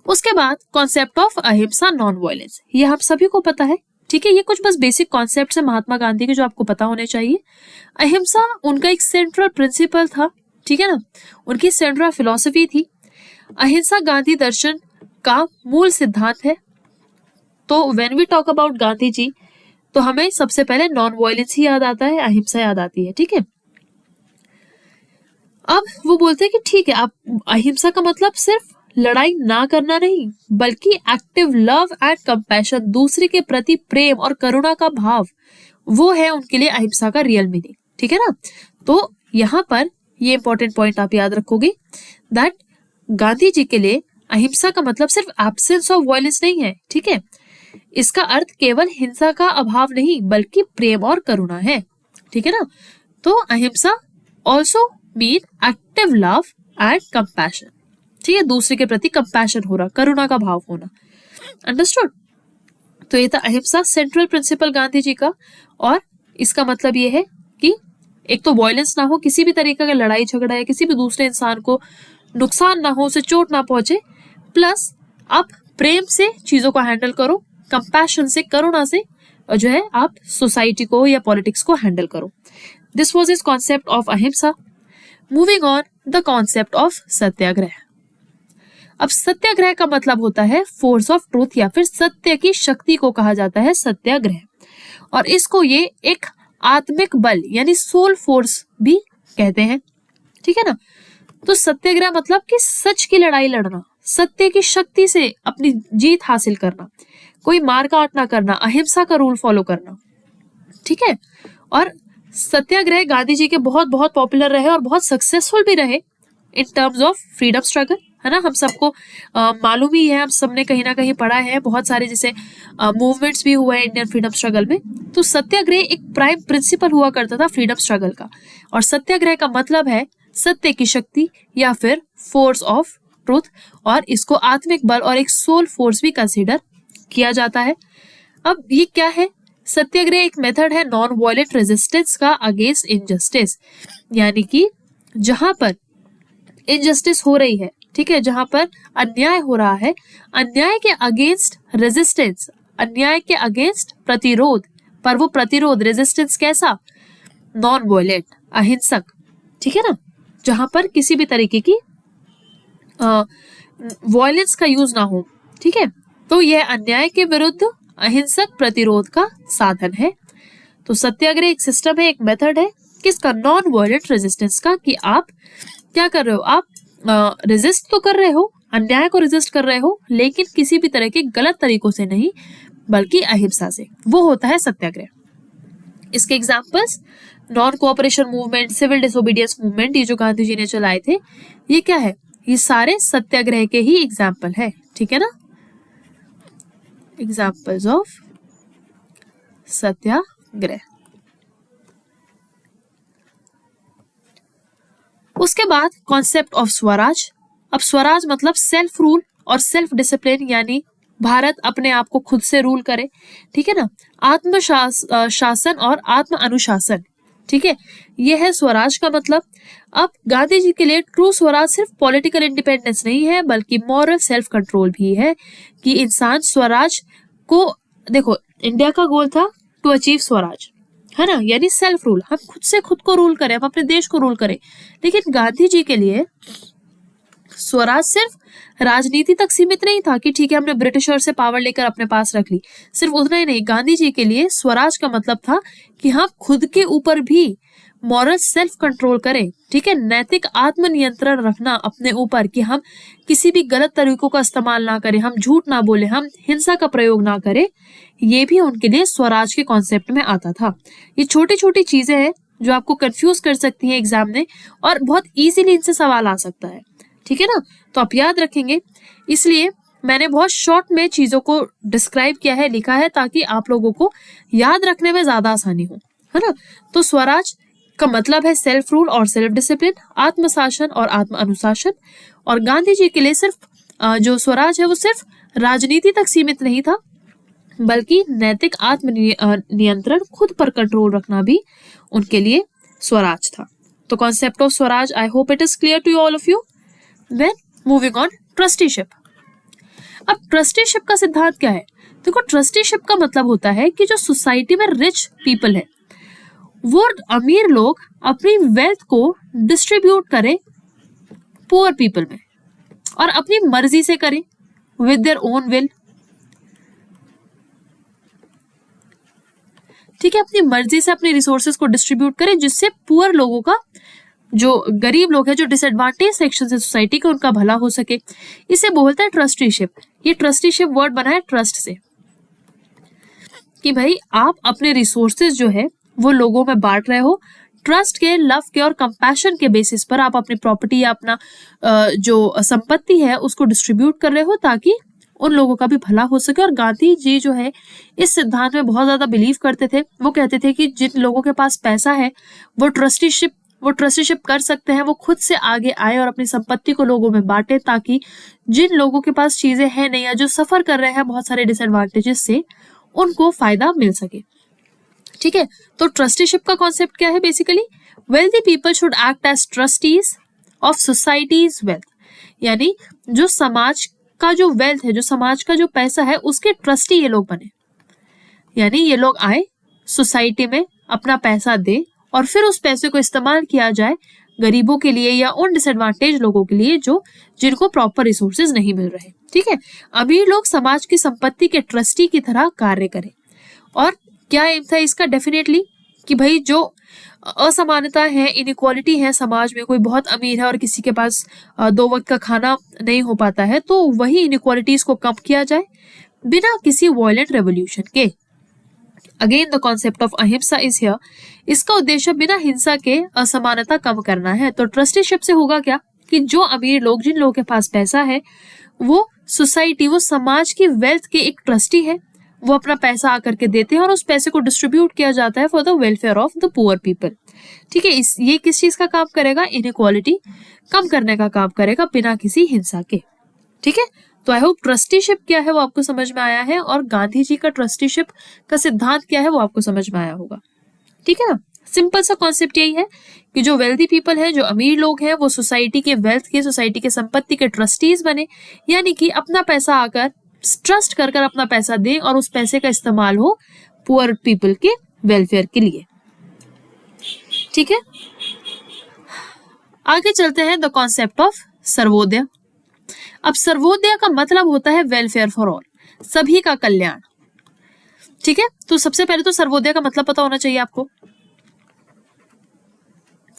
उसके बाद कॉन्सेप्ट ऑफ अहिंसा, नॉन वायलेंस, ये हम सभी को पता है, ठीक है, ये कुछ बस बेसिक कॉन्सेप्ट्स है महात्मा गांधी के जो आपको पता होने चाहिए। अहिंसा उनका एक सेंट्रल प्रिंसिपल था, ठीक है ना, उनकी सेंट्रल फिलॉसफी थी। अहिंसा गांधी दर्शन का मूल सिद्धांत है। तो when we talk about Gandhi ji तो हमें सबसे पहले नॉन वायलेंस ही याद आता है, अहिंसा याद आती है, ठीक है। अब वो बोलते हैं कि ठीक है, आप अहिंसा का मतलब सिर्फ लड़ाई ना करना नहीं, बल्कि एक्टिव लव एंड कंपैशन, दूसरे के प्रति प्रेम और करुणा का भाव, वो है उनके लिए अहिंसा का रियल मीनिंग, ठीक है ना। तो यहाँ पर ये इंपॉर्टेंट पॉइंट आप याद रखोगे दैट गांधी जी के लिए अहिंसा का मतलब सिर्फ एब्सेंस ऑफ वायलेंस नहीं है, ठीक है। इसका अर्थ केवल हिंसा का अभाव नहीं बल्कि प्रेम और करुणा है, ठीक है ना। तो अहिंसा also mean active love and compassion, ठीक है, दूसरे के प्रति कंपैशन हो रहा, करुणा का भाव होना, अंडरस्टूड। तो ये था अहिंसा, सेंट्रल प्रिंसिपल गांधी जी का। और इसका मतलब ये है कि एक तो वायलेंस ना हो, किसी भी तरीके का लड़ाई झगड़ा है, किसी भी दूसरे इंसान को नुकसान ना हो, उसे चोट ना पहुंचे, प्लस आप प्रेम से चीजों को हैंडल करो, कंपैशन से, करुणा से जो है आप सोसाइटी को या पॉलिटिक्स को हैंडल करो। This was his concept of ahimsa. Moving on, the concept of satyagraha. अब सत्याग्रह का मतलब होता है फोर्स ऑफ ट्रूथ, या फिर सत्य की शक्ति को कहा जाता है सत्याग्रह। और इसको ये एक आत्मिक बल यानी सोल फोर्स भी कहते हैं, ठीक है ना। तो सत्याग्रह मतलब कि सच की लड़ाई लड़ना, सत्य की शक्ति से अपनी जीत हासिल करना, कोई मार काट ना करना, अहिंसा का रूल फॉलो करना, ठीक है। और सत्याग्रह गांधी जी के बहुत बहुत पॉपुलर रहे और बहुत सक्सेसफुल भी रहे in terms of freedom struggle, है ना। हम सबको मालूम ही है, हम सबने कहीं ना कहीं पढ़ा है, बहुत सारे जैसे मूवमेंट्स भी हुए हैं इंडियन फ्रीडम स्ट्रगल में। तो सत्याग्रह एक प्राइम प्रिंसिपल हुआ करता था फ्रीडम स्ट्रगल का। और सत्याग्रह का मतलब है सत्य की शक्ति या फिर फोर्स ऑफ ट्रूथ, और इसको आत्मिक बल और एक सोल फोर्स भी कंसिडर किया जाता है। अब ये क्या है? सत्याग्रह एक मेथड है नॉन वायलेंट रेजिस्टेंस का अगेंस्ट इनजस्टिस, यानी कि जहां पर इनजस्टिस हो रही है, ठीक है, जहां पर अन्याय हो रहा है, अन्याय के अगेंस्ट रेजिस्टेंस, अन्याय के अगेंस्ट प्रतिरोध, पर वो प्रतिरोध रेजिस्टेंस कैसा? नॉन वायलेंट, अहिंसक, ठीक है ना, जहां पर किसी भी तरीके की वायलेंस का यूज ना हो, ठीक है। तो यह अन्याय के विरुद्ध अहिंसक प्रतिरोध का साधन है। तो सत्याग्रह एक सिस्टम है, एक मेथड है किसका? नॉन वायलेंट रेजिस्टेंस का, कि आप क्या कर रहे हो? आप रेजिस्ट तो कर रहे हो, अन्याय को रेजिस्ट कर रहे हो, लेकिन किसी भी तरह के गलत तरीकों से नहीं बल्कि अहिंसा से, वो होता है सत्याग्रह। इसके examples non cooperation movement, civil disobedience movement, ये जो गांधी जी ने चलाए थे, ये क्या है? ये सारे सत्याग्रह के ही एग्जाम्पल है, ठीक है ना, एग्जाम्पल्स ऑफ सत्याग्रह। उसके बाद कॉन्सेप्ट ऑफ स्वराज। अब स्वराज मतलब सेल्फ रूल और सेल्फ डिसिप्लिन, यानी भारत अपने आप को खुद से रूल करे, ठीक है ना, आत्म शासन और आत्म अनुशासन, ठीक है, यह है स्वराज का मतलब। अब गांधी जी के लिए ट्रू स्वराज सिर्फ पॉलिटिकल इंडिपेंडेंस नहीं है बल्कि मॉरल सेल्फ कंट्रोल भी है, कि इंसान स्वराज को, देखो इंडिया का गोल था टू अचीव स्वराज, है ना, यानी सेल्फ रूल, हम खुद से खुद को रूल करें, हम अपने देश को रूल करें। लेकिन गांधी जी के लिए स्वराज सिर्फ राजनीति तक सीमित नहीं था कि ठीक है हमने ब्रिटिशर से पावर लेकर अपने पास रख ली, सिर्फ उतना ही नहीं, गांधी जी के लिए स्वराज का मतलब था कि हम खुद के ऊपर भी मॉरल सेल्फ कंट्रोल करें, ठीक है, नैतिक आत्मनियंत्रण रखना अपने ऊपर, कि हम किसी भी गलत तरीकों का इस्तेमाल ना करें, हम झूठ ना बोले, हम हिंसा का प्रयोग ना करें, ये भी उनके लिए स्वराज के कॉन्सेप्ट में आता था। ये छोटी छोटी चीजें हैं जो आपको कंफ्यूज कर सकती हैं एग्जाम में, और बहुत इजीली इनसे सवाल आ सकता है, ठीक है ना, तो आप याद रखेंगे। इसलिए मैंने बहुत शॉर्ट में चीजों को डिस्क्राइब किया है, लिखा है, ताकि आप लोगों को याद रखने में ज्यादा आसानी हो, है ना। तो स्वराज का मतलब है सेल्फ रूल और सेल्फ डिसिप्लिन, आत्मशासन और आत्म अनुशासन। और गांधी जी के लिए सिर्फ जो स्वराज है वो सिर्फ राजनीति तक सीमित नहीं था, बल्कि नैतिक आत्म नियंत्रण, खुद पर कंट्रोल रखना भी उनके लिए स्वराज था। तो concept of Swaraj, I hope it is clear to all of you. Then moving on, trusteeship. अब ट्रस्टीशिप का सिद्धांत क्या है? देखो ट्रस्टीशिप का मतलब होता है कि जो सोसाइटी में रिच पीपल है वो अमीर लोग अपनी वेल्थ को डिस्ट्रीब्यूट करें पुअर पीपल में और अपनी मर्जी से करें विद देयर ओन विल। ठीक है, अपनी मर्जी से अपने रिसोर्सेज को डिस्ट्रीब्यूट करें जिससे पुअर लोगों का, जो गरीब लोग हैं, जो डिसएडवांटेज सेक्शन है सोसाइटी का, उनका भला हो सके। इसे बोलते हैं ट्रस्टीशिप। ये ट्रस्टीशिप वर्ड बना है ट्रस्ट से कि भाई आप अपने रिसोर्सेज जो है वो लोगों में बांट रहे हो, ट्रस्ट के, लव के और कंपैशन के बेसिस पर आप अपनी प्रॉपर्टी या अपना जो संपत्ति है उसको डिस्ट्रीब्यूट कर रहे हो ताकि उन लोगों का भी भला हो सके। और गांधी जी जो है इस सिद्धांत में बहुत ज्यादा बिलीव करते थे। वो कहते थे कि जिन लोगों के पास पैसा है वो ट्रस्टीशिप कर सकते हैं, वो खुद से आगे आए और अपनी संपत्ति को लोगों में बांटे ताकि जिन लोगों के पास चीजें हैं नहीं या जो सफर कर रहे हैं बहुत सारे डिसएडवांटेजेस से, उनको फायदा मिल सके। ठीक है, तो ट्रस्टीशिप का कॉन्सेप्ट क्या है? Basically wealthy people should act as trustees of society's wealth, यानी जो समाज का जो वेल्थ है, जो समाज का जो पैसा है, उसके ट्रस्टी ये लोग बने। यानी ये लोग आए, सोसाइटी में अपना पैसा दे और फिर उस पैसे को इस्तेमाल किया जाए गरीबों के लिए या उन डिसएडवांटेज लोगों के लिए जो जिनको प्रॉपर रिसोर्सेज नहीं मिल रहे। ठीक है, अमीर लोग समाज की संपत्ति के ट्रस्टी की तरह कार्य करें। और क्या एम था इसका? डेफिनेटली कि भाई जो असमानता है, इनइक्वालिटी है समाज में, कोई बहुत अमीर है और किसी के पास 2 वक्त का खाना नहीं हो पाता है, तो वही इनइक्वालिटीज को कम किया जाए बिना किसी वायलेंट रेवोल्यूशन के। अगेन द कॉन्सेप्ट ऑफ अहिंसा इज हियर। इसका उद्देश्य बिना हिंसा के असमानता कम करना है। तो ट्रस्टीशिप से होगा क्या कि जो अमीर लोग, जिन लोगों के पास पैसा है, वो सोसाइटी, वो समाज की वेल्थ के एक ट्रस्टी है। वो अपना पैसा आकर के देते हैं और उस पैसे को डिस्ट्रीब्यूट किया जाता है for the welfare of the poor people. ठीक है, ये किस चीज का काम करेगा? इनइक्वालिटी कम करने का काम करेगा बिना किसी हिंसा के। ठीक है, तो आई होप ट्रस्टीशिप क्या है वो आपको समझ में आया है और गांधी जी का ट्रस्टीशिप का सिद्धांत क्या है वो आपको समझ में आया होगा। ठीक है ना, सिंपल सा कॉन्सेप्ट यही है कि जो वेल्दी पीपल है, जो अमीर लोग हैं, वो सोसाइटी के वेल्थ के, सोसाइटी के संपत्ति के ट्रस्टीज बने, यानी कि अपना पैसा आकर ट्रस्ट कर अपना पैसा दें और उस पैसे का इस्तेमाल हो पुअर पीपल के वेलफेयर के लिए। ठीक है, आगे चलते हैं द कॉन्सेप्ट ऑफ सर्वोदय। अब सर्वोदय का मतलब होता है वेलफेयर फॉर ऑल, सभी का कल्याण। ठीक है, तो सबसे पहले तो सर्वोदय का मतलब पता होना चाहिए आपको।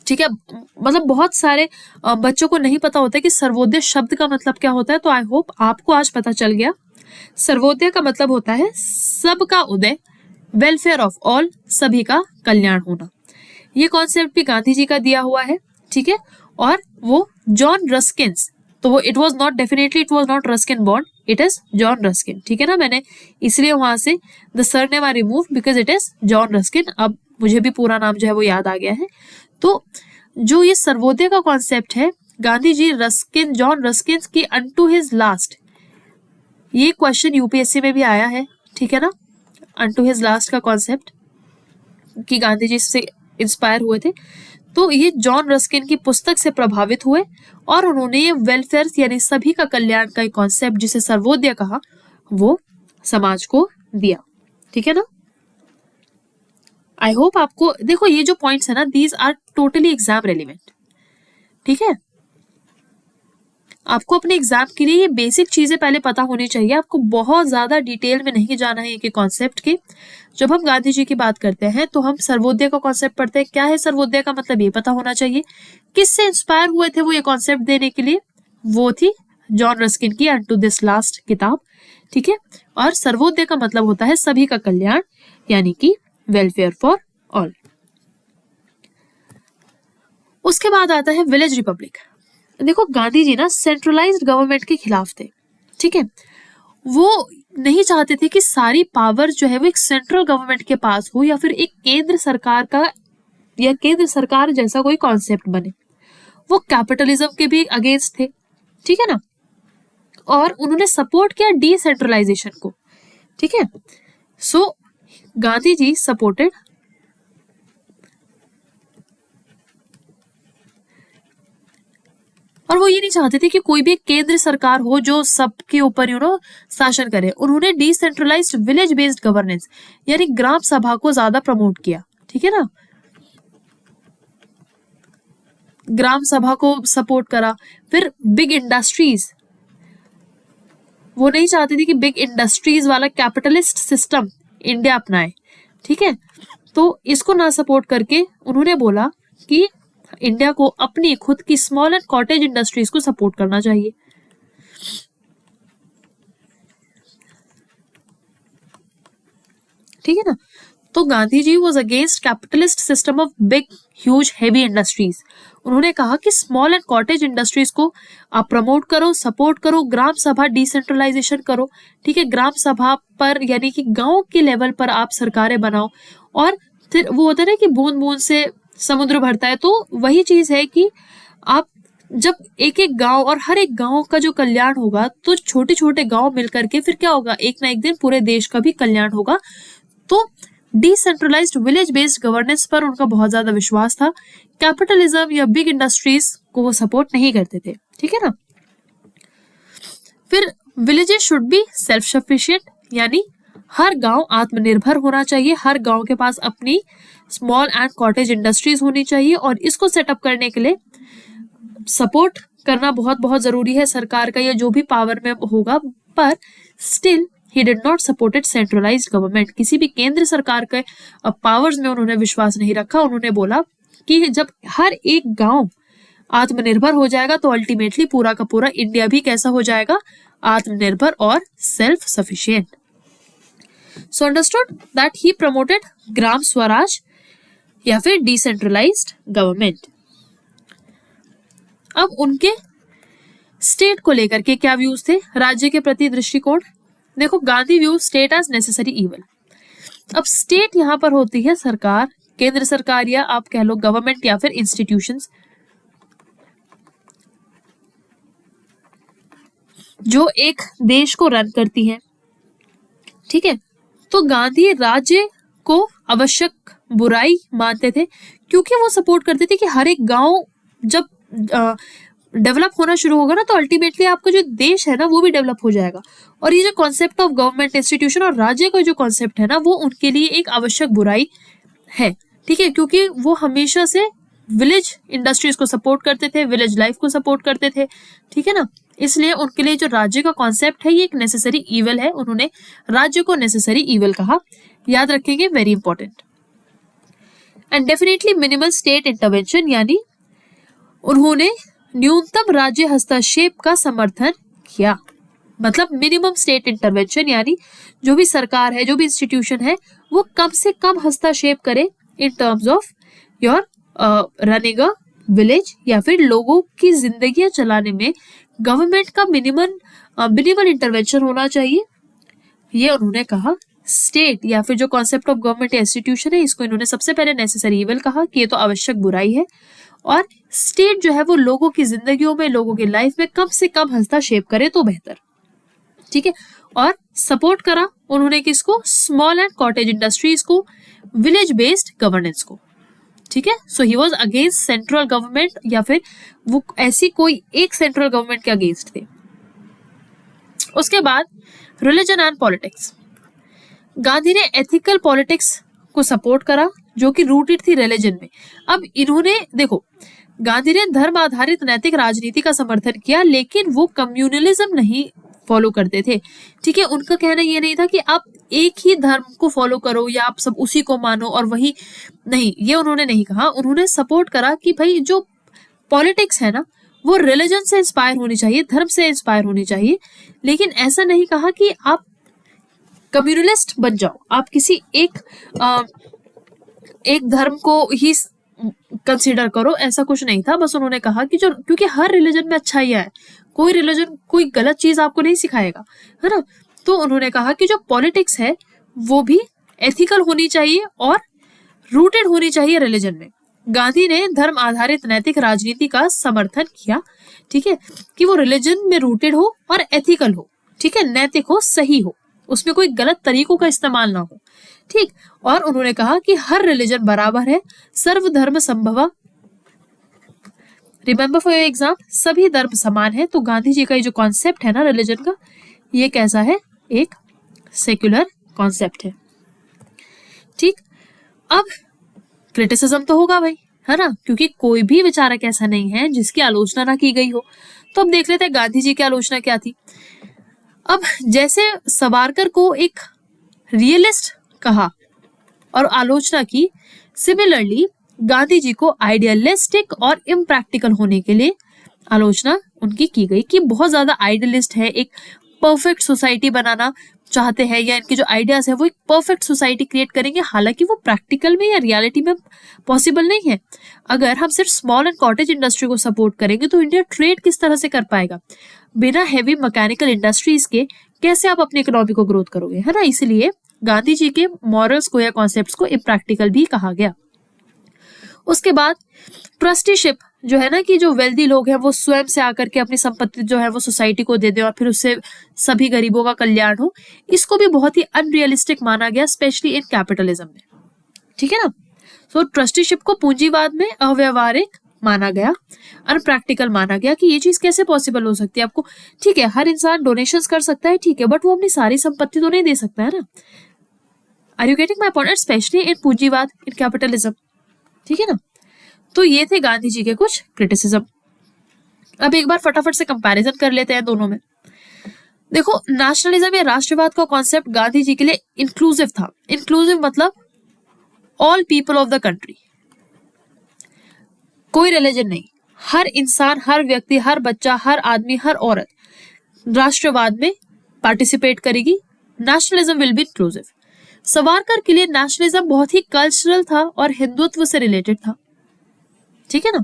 ठीक है, मतलब बहुत सारे बच्चों को नहीं पता होता है कि सर्वोदय शब्द का मतलब क्या होता है, तो आई होप आपको आज पता चल गया। सर्वोदय का मतलब होता है सबका उदय, वेलफेयर ऑफ ऑल, सभी का कल्याण होना। ये कॉन्सेप्ट भी गांधी जी का दिया हुआ है। ठीक है, और वो जॉन रस्किन्स, तो वो it was not Ruskin bond, it is John Ruskin. ठीक है ना, मैंने इसलिए वहां से the surname I remove because it is John Ruskin. अब मुझे भी पूरा नाम जो है वो याद आ गया है। तो जो ये सर्वोदय का कॉन्सेप्ट है, गांधी जी जॉन रस्किन की अनटू हिज लास्ट, ये क्वेश्चन यूपीएससी में भी आया है। ठीक है ना, अनटू हिज लास्ट का कॉन्सेप्ट कि गांधी जी से इंस्पायर हुए थे, तो ये जॉन रस्किन की पुस्तक से प्रभावित हुए और उन्होंने ये वेलफेयर यानी सभी का कल्याण का एक कॉन्सेप्ट जिसे सर्वोदय कहा, वो समाज को दिया। ठीक है ना, आई होप आपको, देखो ये जो पॉइंट्स है ना, these are totally exam relevant. ठीक है, आपको अपने एग्जाम के लिए ये बेसिक चीजें पहले पता होनी चाहिए। आपको बहुत ज्यादा डिटेल में नहीं जाना है एक कॉन्सेप्ट के। जब हम गांधी जी की बात करते हैं तो हम सर्वोदय का कॉन्सेप्ट पढ़ते हैं। क्या है सर्वोदय का मतलब, ये पता होना चाहिए। किससे इंस्पायर हुए थे वो ये कॉन्सेप्ट देने के लिए? वो थी जॉन रस्किन की अनटू दिस लास्ट किताब। ठीक है, और सर्वोदय का मतलब होता है सभी का कल्याण, यानी कि वेलफेयर फॉर ऑल। उसके बाद आता है विलेज रिपब्लिक। देखो गांधी जी ना सेंट्रलाइज्ड गवर्नमेंट के खिलाफ थे। ठीक है, वो नहीं चाहते थे कि सारी पावर जो है वो एक सेंट्रल गवर्नमेंट के पास हो या फिर एक केंद्र सरकार का या केंद्र सरकार जैसा कोई कॉन्सेप्ट बने। वो कैपिटलिज्म के भी अगेंस्ट थे। ठीक है ना, और उन्होंने सपोर्ट किया डिसेंट्रलाइजेशन को। ठीक है, सो गांधी जी सपोर्टेड और वो ये नहीं चाहते थे कि कोई भी केंद्र सरकार हो जो सबके ऊपर शासन करे। उन्होंने डिसेंट्रलाइज्ड विलेज बेस्ड गवर्नेंस यानी ग्राम सभा को ज्यादा प्रमोट किया, ठीक है ना, ग्राम सभा को सपोर्ट करा। फिर बिग इंडस्ट्रीज, वो नहीं चाहते थे कि बिग इंडस्ट्रीज वाला कैपिटलिस्ट सिस्टम इंडिया अपनाए, ठीक है। तो इसको ना सपोर्ट करके उन्होंने बोला कि इंडिया को अपनी खुद की स्मॉल एंड कॉटेज इंडस्ट्रीज को सपोर्ट करना चाहिए, ठीक है ना। तो Gandhi ji was against capitalist system of big huge heavy industries. उन्होंने कहा कि स्मॉल एंड कॉटेज इंडस्ट्रीज को आप प्रमोट करो, सपोर्ट करो, ग्राम सभा डिसेंट्रलाइजेशन करो, ठीक है, ग्राम सभा पर यानी कि गांव के लेवल पर आप सरकारें बनाओ। और फिर वो होता है ना कि बूंद बूंद से समुद्र भरता है, तो वही चीज है कि आप जब एक एक गांव और हर एक गांव का जो कल्याण होगा तो छोटे छोटे गांव मिलकर के फिर क्या होगा, एक ना एक दिन पूरे देश का भी कल्याण होगा। तो डिसेंट्रलाइज्ड विलेज बेस्ड गवर्नेंस पर उनका बहुत ज्यादा विश्वास था। कैपिटलिज्म या बिग इंडस्ट्रीज को वो सपोर्ट नहीं करते थे, ठीक है ना। फिर villages should be self sufficient यानी हर गांव आत्मनिर्भर होना चाहिए, हर गांव के पास अपनी स्मॉल एंड कॉटेज इंडस्ट्रीज होनी चाहिए। और इसको सेटअप करने के लिए सपोर्ट करना बहुत बहुत जरूरी है सरकार का, या जो भी पावर में होगा। पर still he did not supported centralised government, किसी भी केंद्र सरकार के पावर्स में उन्होंने विश्वास नहीं रखा। उन्होंने बोला कि जब हर एक गांव आत्मनिर्भर हो जाएगा तो अल्टीमेटली पूरा का पूरा इंडिया भी कैसा हो जाएगा, आत्मनिर्भर और self sufficient. So understood that he promoted gram swaraj या फिर डिसेंट्रलाइज्ड गवर्नमेंट। अब उनके स्टेट को लेकर के क्या व्यूज थे, राज्य के प्रति दृष्टिकोण। देखो, Gandhi view state as necessary evil. अब स्टेट यहां पर होती है सरकार, केंद्र सरकार, या आप कह लो गवर्नमेंट या फिर इंस्टीट्यूशंस जो एक देश को रन करती है, ठीक है। तो गांधी राज्य को आवश्यक बुराई मानते थे, क्योंकि वो सपोर्ट करते थे कि हर एक गांव जब डेवलप होना शुरू होगा ना तो अल्टीमेटली आपका जो देश है ना वो भी डेवलप हो जाएगा। और ये जो कॉन्सेप्ट ऑफ गवर्नमेंट, इंस्टीट्यूशन और राज्य का जो कॉन्सेप्ट है ना वो उनके लिए एक आवश्यक बुराई है, ठीक है, क्योंकि वो हमेशा से विलेज इंडस्ट्रीज को सपोर्ट करते थे, विलेज लाइफ को सपोर्ट करते थे, ठीक है ना। इसलिए उनके लिए जो राज्य का कॉन्सेप्ट है ये एक नेसेसरी इवल है। उन्होंने राज्य को नेसेसरी इवल कहा, याद रखेंगे, very important. And definitely minimal state intervention यानी उन्होंने न्यूनतम राज्य हस्तक्षेप का समर्थन किया। मतलब मिनिमम स्टेट इंटरवेंशन यानी जो भी सरकार है, जो भी इंस्टीट्यूशन है, वो कम से कम हस्तक्षेप करे in terms of your running a village, या फिर लोगों की जिंदगियां चलाने में गवर्नमेंट का मिनिमल इंटरवेंशन होना चाहिए। ये उन्होंने कहा। स्टेट या फिर जो कॉन्सेप्ट ऑफ गवर्नमेंट या इंस्टीट्यूशन है इसको इन्होंने सबसे पहले नेसेसरी इवल कहा कि ये तो आवश्यक बुराई है, और स्टेट जो है वो लोगों की जिंदगियों में, लोगों की लाइफ में कम से कम हस्तक्षेप करे तो बेहतर, ठीक है। और सपोर्ट करा उन्होंने किसको, स्मॉल एंड कॉटेज इंडस्ट्रीज को, विलेज बेस्ड गवर्नेंस को, ठीक है। So he was against central government, या फिर वो ऐसी कोई एक सेंट्रल गवर्नमेंट के अगेंस्ट थे। उसके बाद रिलीजन एंड पॉलिटिक्स, गांधी ने एथिकल पॉलिटिक्स को सपोर्ट करा जो कि रूटेड थी रिलीजन में। अब इन्होंने देखो, गांधी ने धर्म आधारित नैतिक राजनीति का समर्थन किया, लेकिन वो कम्युनलिज्म नहीं फॉलो करते थे, ठीक है। उनका कहना ये नहीं था कि आप एक ही धर्म को फॉलो करो या आप सब उसी को मानो और वही नहीं, ये उन्होंने नहीं कहा। उन्होंने सपोर्ट करा कि भाई जो पॉलिटिक्स है ना वो रिलीजन से इंस्पायर होनी चाहिए, धर्म से इंस्पायर होनी चाहिए, लेकिन ऐसा नहीं कहा कि आप कम्युनलिस्ट बन जाओ, आप किसी एक धर्म को ही कंसीडर करो, ऐसा कुछ नहीं था। बस उन्होंने कहा कि जो, क्योंकि हर रिलीजन में अच्छाई है, कोई रिलीजन कोई गलत चीज आपको नहीं सिखाएगा, है ना। तो उन्होंने कहा कि जो पॉलिटिक्स है वो भी एथिकल होनी चाहिए और रूटेड होनी चाहिए रिलीजन में। गांधी ने धर्म आधारित नैतिक राजनीति का समर्थन किया, ठीक है, कि वो रिलीजन में रूटेड हो और एथिकल हो, ठीक है, नैतिक हो, सही हो, उसमें कोई गलत तरीकों का इस्तेमाल ना हो, ठीक। और उन्होंने कहा कि हर रिलीजन बराबर है, सर्वधर्म संभवा, रिमेंबर फॉर योर एग्जाम, सभी धर्म समान है। तो गांधी जी का ये जो कॉन्सेप्ट है ना रिलीजन का, ये कैसा है, एक सेक्युलर कॉन्सेप्ट है। ठीक, अब क्रिटिसिज्म तो होगा भाई, है ना, क्योंकि कोई भी विचारक ऐसा नहीं है जिसकी आलोचना ना की गई हो। तो अब देख लेते हैं गांधी जी की आलोचना क्या थी। अब जैसे सावरकर को एक रियलिस्ट कहा और आलोचना की, सिमिलरली गांधी जी को आइडियलिस्टिक और इम्प्रैक्टिकल होने के लिए आलोचना उनकी की गई कि बहुत ज्यादा आइडियलिस्ट है, एक परफेक्ट सोसाइटी बनाना चाहते हैं, या इनके जो आइडियाज है वो एक परफेक्ट सोसाइटी क्रिएट करेंगे, हालांकि वो प्रैक्टिकल में या रियलिटी में पॉसिबल नहीं है। अगर हम सिर्फ स्मॉल एंड कॉटेज इंडस्ट्री को सपोर्ट करेंगे तो इंडिया ट्रेड किस तरह से कर पाएगा? बिना हैवी मैकेनिकल इंडस्ट्रीज के कैसे आप अपनी इकोनॉमी को ग्रोथ करोगे, है ना। इसलिए गांधी जी के मॉरल्स को या कॉन्सेप्ट्स को इम्प्रैक्टिकल भी कहा गया। उसके बाद ट्रस्टीशिप जो है ना, कि जो वेल्दी लोग हैं वो स्वयं से आकर के अपनी संपत्ति जो है वो सोसाइटी को दे दे और फिर उससे सभी गरीबों का कल्याण हो, इसको भी बहुत ही अनरियलिस्टिक माना गया, स्पेशली इन कैपिटलिज्म में। ठीक है ना। तो ट्रस्टीशिप को पूंजीवाद में अव्यवहारिक माना गया, अनप्रैक्टिकल माना गया कि ये चीज कैसे पॉसिबल हो सकती है। आपको ठीक है, हर इंसान डोनेशंस कर सकता है, ठीक है, बट वो अपनी सारी संपत्ति तो नहीं दे सकता है ना। Are you getting my point? Specially in पूंजीवाद, इन कैपिटलिज्म। ठीक है ना। तो ये थे गांधी जी के कुछ क्रिटिसिज्म। अब एक बार फटाफट से कंपैरिजन कर लेते हैं दोनों में। देखो, नेशनलिज्म या राष्ट्रवाद का कॉन्सेप्ट गांधी जी के लिए इंक्लूसिव था। इंक्लूसिव मतलब all people of the country, कोई रिलीजन नहीं, हर इंसान, हर व्यक्ति, हर बच्चा, हर आदमी, हर औरत राष्ट्रवाद में पार्टिसिपेट करेगी। Nationalism will be inclusive. Savarkar के लिए नेशनलिज्म बहुत ही कल्चरल था और हिंदुत्व से रिलेटेड था। ठीक है ना।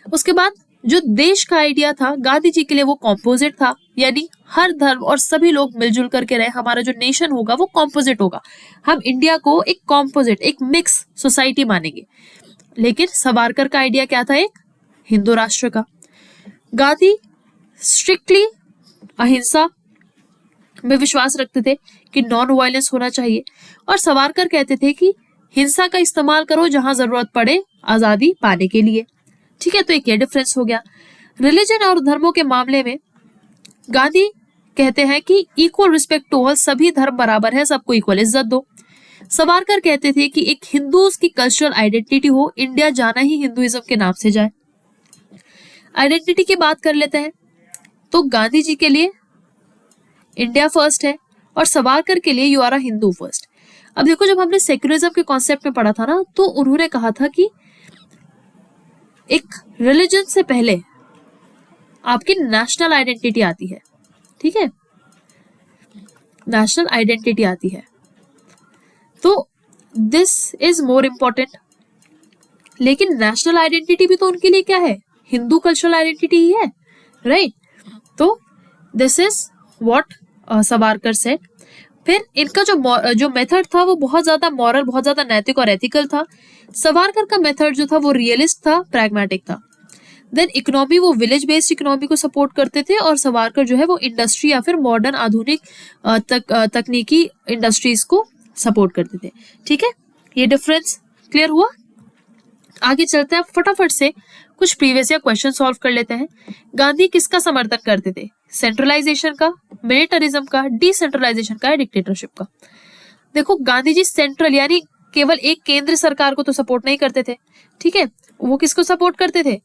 उसके बाद जो देश का आइडिया था गांधी जी के लिए वो कॉम्पोजिट था, यानी हर धर्म और सभी लोग मिलजुल करके रहे, हमारा जो नेशन होगा वो कॉम्पोजिट होगा। हम इंडिया को एक कॉम्पोजिट, एक मिक्स सोसाइटी मानेंगे। लेकिन सावरकर का आइडिया क्या था? एक हिंदू राष्ट्र का। गांधी स्ट्रिक्टली अहिंसा में विश्वास रखते थे कि नॉन वायलेंस होना चाहिए, और सावरकर कहते थे कि हिंसा का इस्तेमाल करो जहां जरूरत पड़े आजादी पाने के लिए। ठीक है, तो एक ये डिफरेंस हो गया। रिलीजन और धर्मों के मामले में गांधी कहते हैं कि इक्वल रिस्पेक्ट टू ऑल, सभी धर्म बराबर है, सबको इक्वल इज्जत दो। सावरकर कहते थे कि एक हिंदूज की कल्चरल आइडेंटिटी हो, इंडिया जाना ही हिंदुइज्म के नाम से जाए। आइडेंटिटी की बात कर लेते हैं तो गांधी जी के लिए इंडिया फर्स्ट है और सावरकर के लिए you are a Hindu first. अब देखो, जब हमने सेक्युलरिज्म के कॉन्सेप्ट में पढ़ा था ना, तो उन्होंने कहा था कि एक रिलीजन से पहले आपकी नेशनल आइडेंटिटी आती है। ठीक है, नेशनल आइडेंटिटी आती है, तो दिस इज मोर इंपॉर्टेंट। लेकिन नेशनल आइडेंटिटी भी तो उनके लिए क्या है? हिंदू कल्चरल आइडेंटिटी ही है, राइट। तो this is what Savarkar said. फिर इनका जो मेथड था वो बहुत ज्यादा मॉरल, बहुत ज्यादा नैतिक और एथिकल था। सावरकर का मेथड जो था वो रियलिस्ट था, प्रैग्मेटिक था। देन इकोनॉमी, वो विलेज बेस्ड इकोनॉमी को सपोर्ट करते थे, और सावरकर जो है वो इंडस्ट्री या फिर मॉडर्न आधुनिक तकनीकी इंडस्ट्रीज को सपोर्ट करते थे। ठीक है, ये डिफरेंस क्लियर हुआ। आगे चलते हैं, फटाफट से कुछ प्रीवियस ईयर क्वेश्चन सॉल्व कर लेते हैं। गांधी किसका समर्थन करते थे? सेंट्रलाइजेशन का, मिलिटरिज्म का, डिसेंट्रलाइजेशन का, डिक्टेटरशिप का? देखो, गांधी जी सेंट्रल यानी केवल एक केंद्र सरकार को तो सपोर्ट नहीं करते थे। ठीक है, वो किसको सपोर्ट करते थे?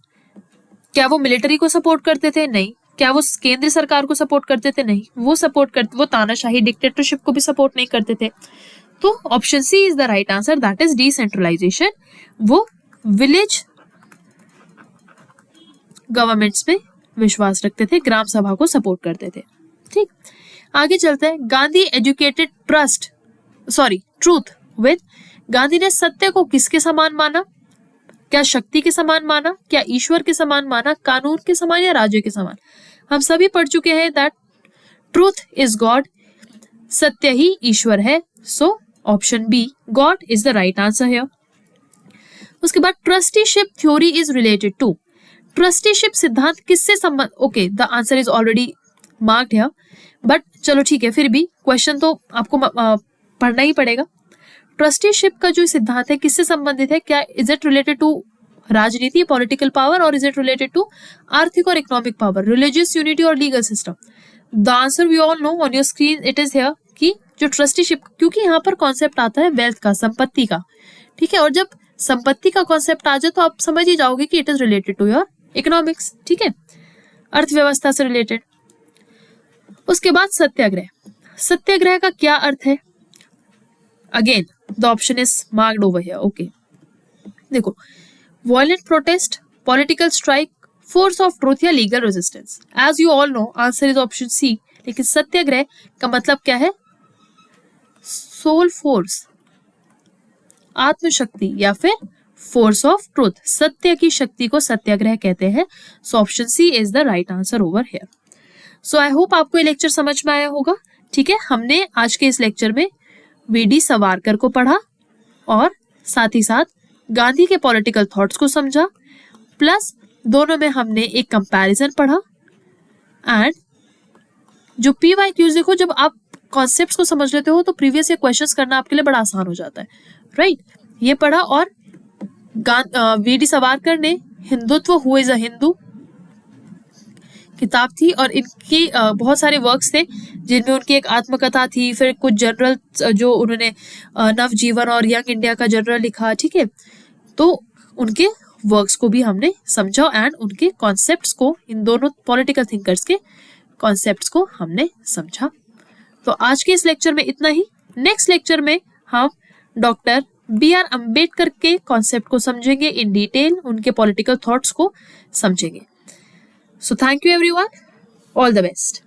क्या वो मिलिट्री को सपोर्ट करते थे? नहीं। क्या वो केंद्र सरकार को सपोर्ट करते थे? नहीं। वो तानाशाही डिक्टेटरशिप को भी सपोर्ट नहीं करते थे। तो option C is the right answer, that is decentralisation. वो विलेज गवर्नमेंट्स में विश्वास रखते थे, ग्राम सभा को सपोर्ट करते थे। ठीक, आगे चलते हैं। Gandhi educated truth with, Gandhi ने सत्य को किसके समान माना? क्या शक्ति के समान माना? क्या ईश्वर के समान माना? कानून के समान या राज्य के समान? हम सभी पढ़ चुके हैं दैट ट्रूथ इज गॉड, सत्य ही ईश्वर है। So option B, God is the right answer here. उसके बाद trusteeship theory is related to, trusteeship सिद्धांत किससे संबंध? Okay, the answer is already marked here, but चलो ठीक है, फिर भी क्वेश्चन तो आपको पढ़ना ही पड़ेगा। ट्रस्टीशिप का जो सिद्धांत है किससे संबंधित है? क्या इज इट रिलेटेड टू राजनीति, पॉलिटिकल पावर, और इज इट रिलेटेड टू आर्थिक और इकोनॉमिक पावर, रिलीजियस यूनिटी और legal system? The answer we all know on your screen, it is here कि जो ट्रस्टीशिप, क्योंकि यहाँ पर कॉन्सेप्ट आता है वेल्थ का, संपत्ति का, ठीक है, और जब संपत्ति का कॉन्सेप्ट आ जाए तो आप समझ ही जाओगे कि it is related to your economics, ठीक है, अर्थव्यवस्था से रिलेटेड। उसके बाद सत्याग्रह, सत्याग्रह का क्या अर्थ है? Again the option is marked over here, okay. देखो, violent protest, political strike, force of truth या legal resistance. As you all know answer is option C, लेकिन सत्याग्रह का मतलब क्या है? सोल फोर्स, आत्मशक्ति या फिर फोर्स ऑफ ट्रूथ, सत्य की शक्ति को सत्याग्रह कहते हैं। So option C is the right answer over here. So I hope आपको ये लेक्चर समझ में आया होगा, ठीक है। हमने आज के इस लेक्चर में वी.डी. सावरकर को पढ़ा और साथ ही साथ गांधी के पॉलिटिकल थॉट्स को समझा, प्लस दोनों में हमने एक कंपैरिजन पढ़ा। एंड जो PYQs, देखो जब आप कॉन्सेप्ट्स को समझ लेते हो तो प्रीवियस ईयर क्वेश्चंस करना आपके लिए बड़ा आसान हो जाता है, राइट। ये पढ़ा, और वी.डी. सावरकर ने Hindutva, who is a Hindu किताब थी, और इनकी बहुत सारे वर्क्स थे जिनमें उनकी एक आत्मकथा थी, फिर कुछ जनरल जो उन्होंने नवजीवन और यंग इंडिया का जनरल लिखा, ठीक है। तो उनके वर्क्स को भी हमने समझा एंड उनके कॉन्सेप्ट्स को, इन दोनों पॉलिटिकल थिंकर्स के कॉन्सेप्ट्स को हमने समझा। तो आज के इस लेक्चर में इतना ही। नेक्स्ट लेक्चर में हम डॉक्टर B.R. अम्बेडकर के कॉन्सेप्ट को समझेंगे इन डिटेल, उनके पॉलिटिकल थॉट्स को समझेंगे। So thank you everyone. All the best.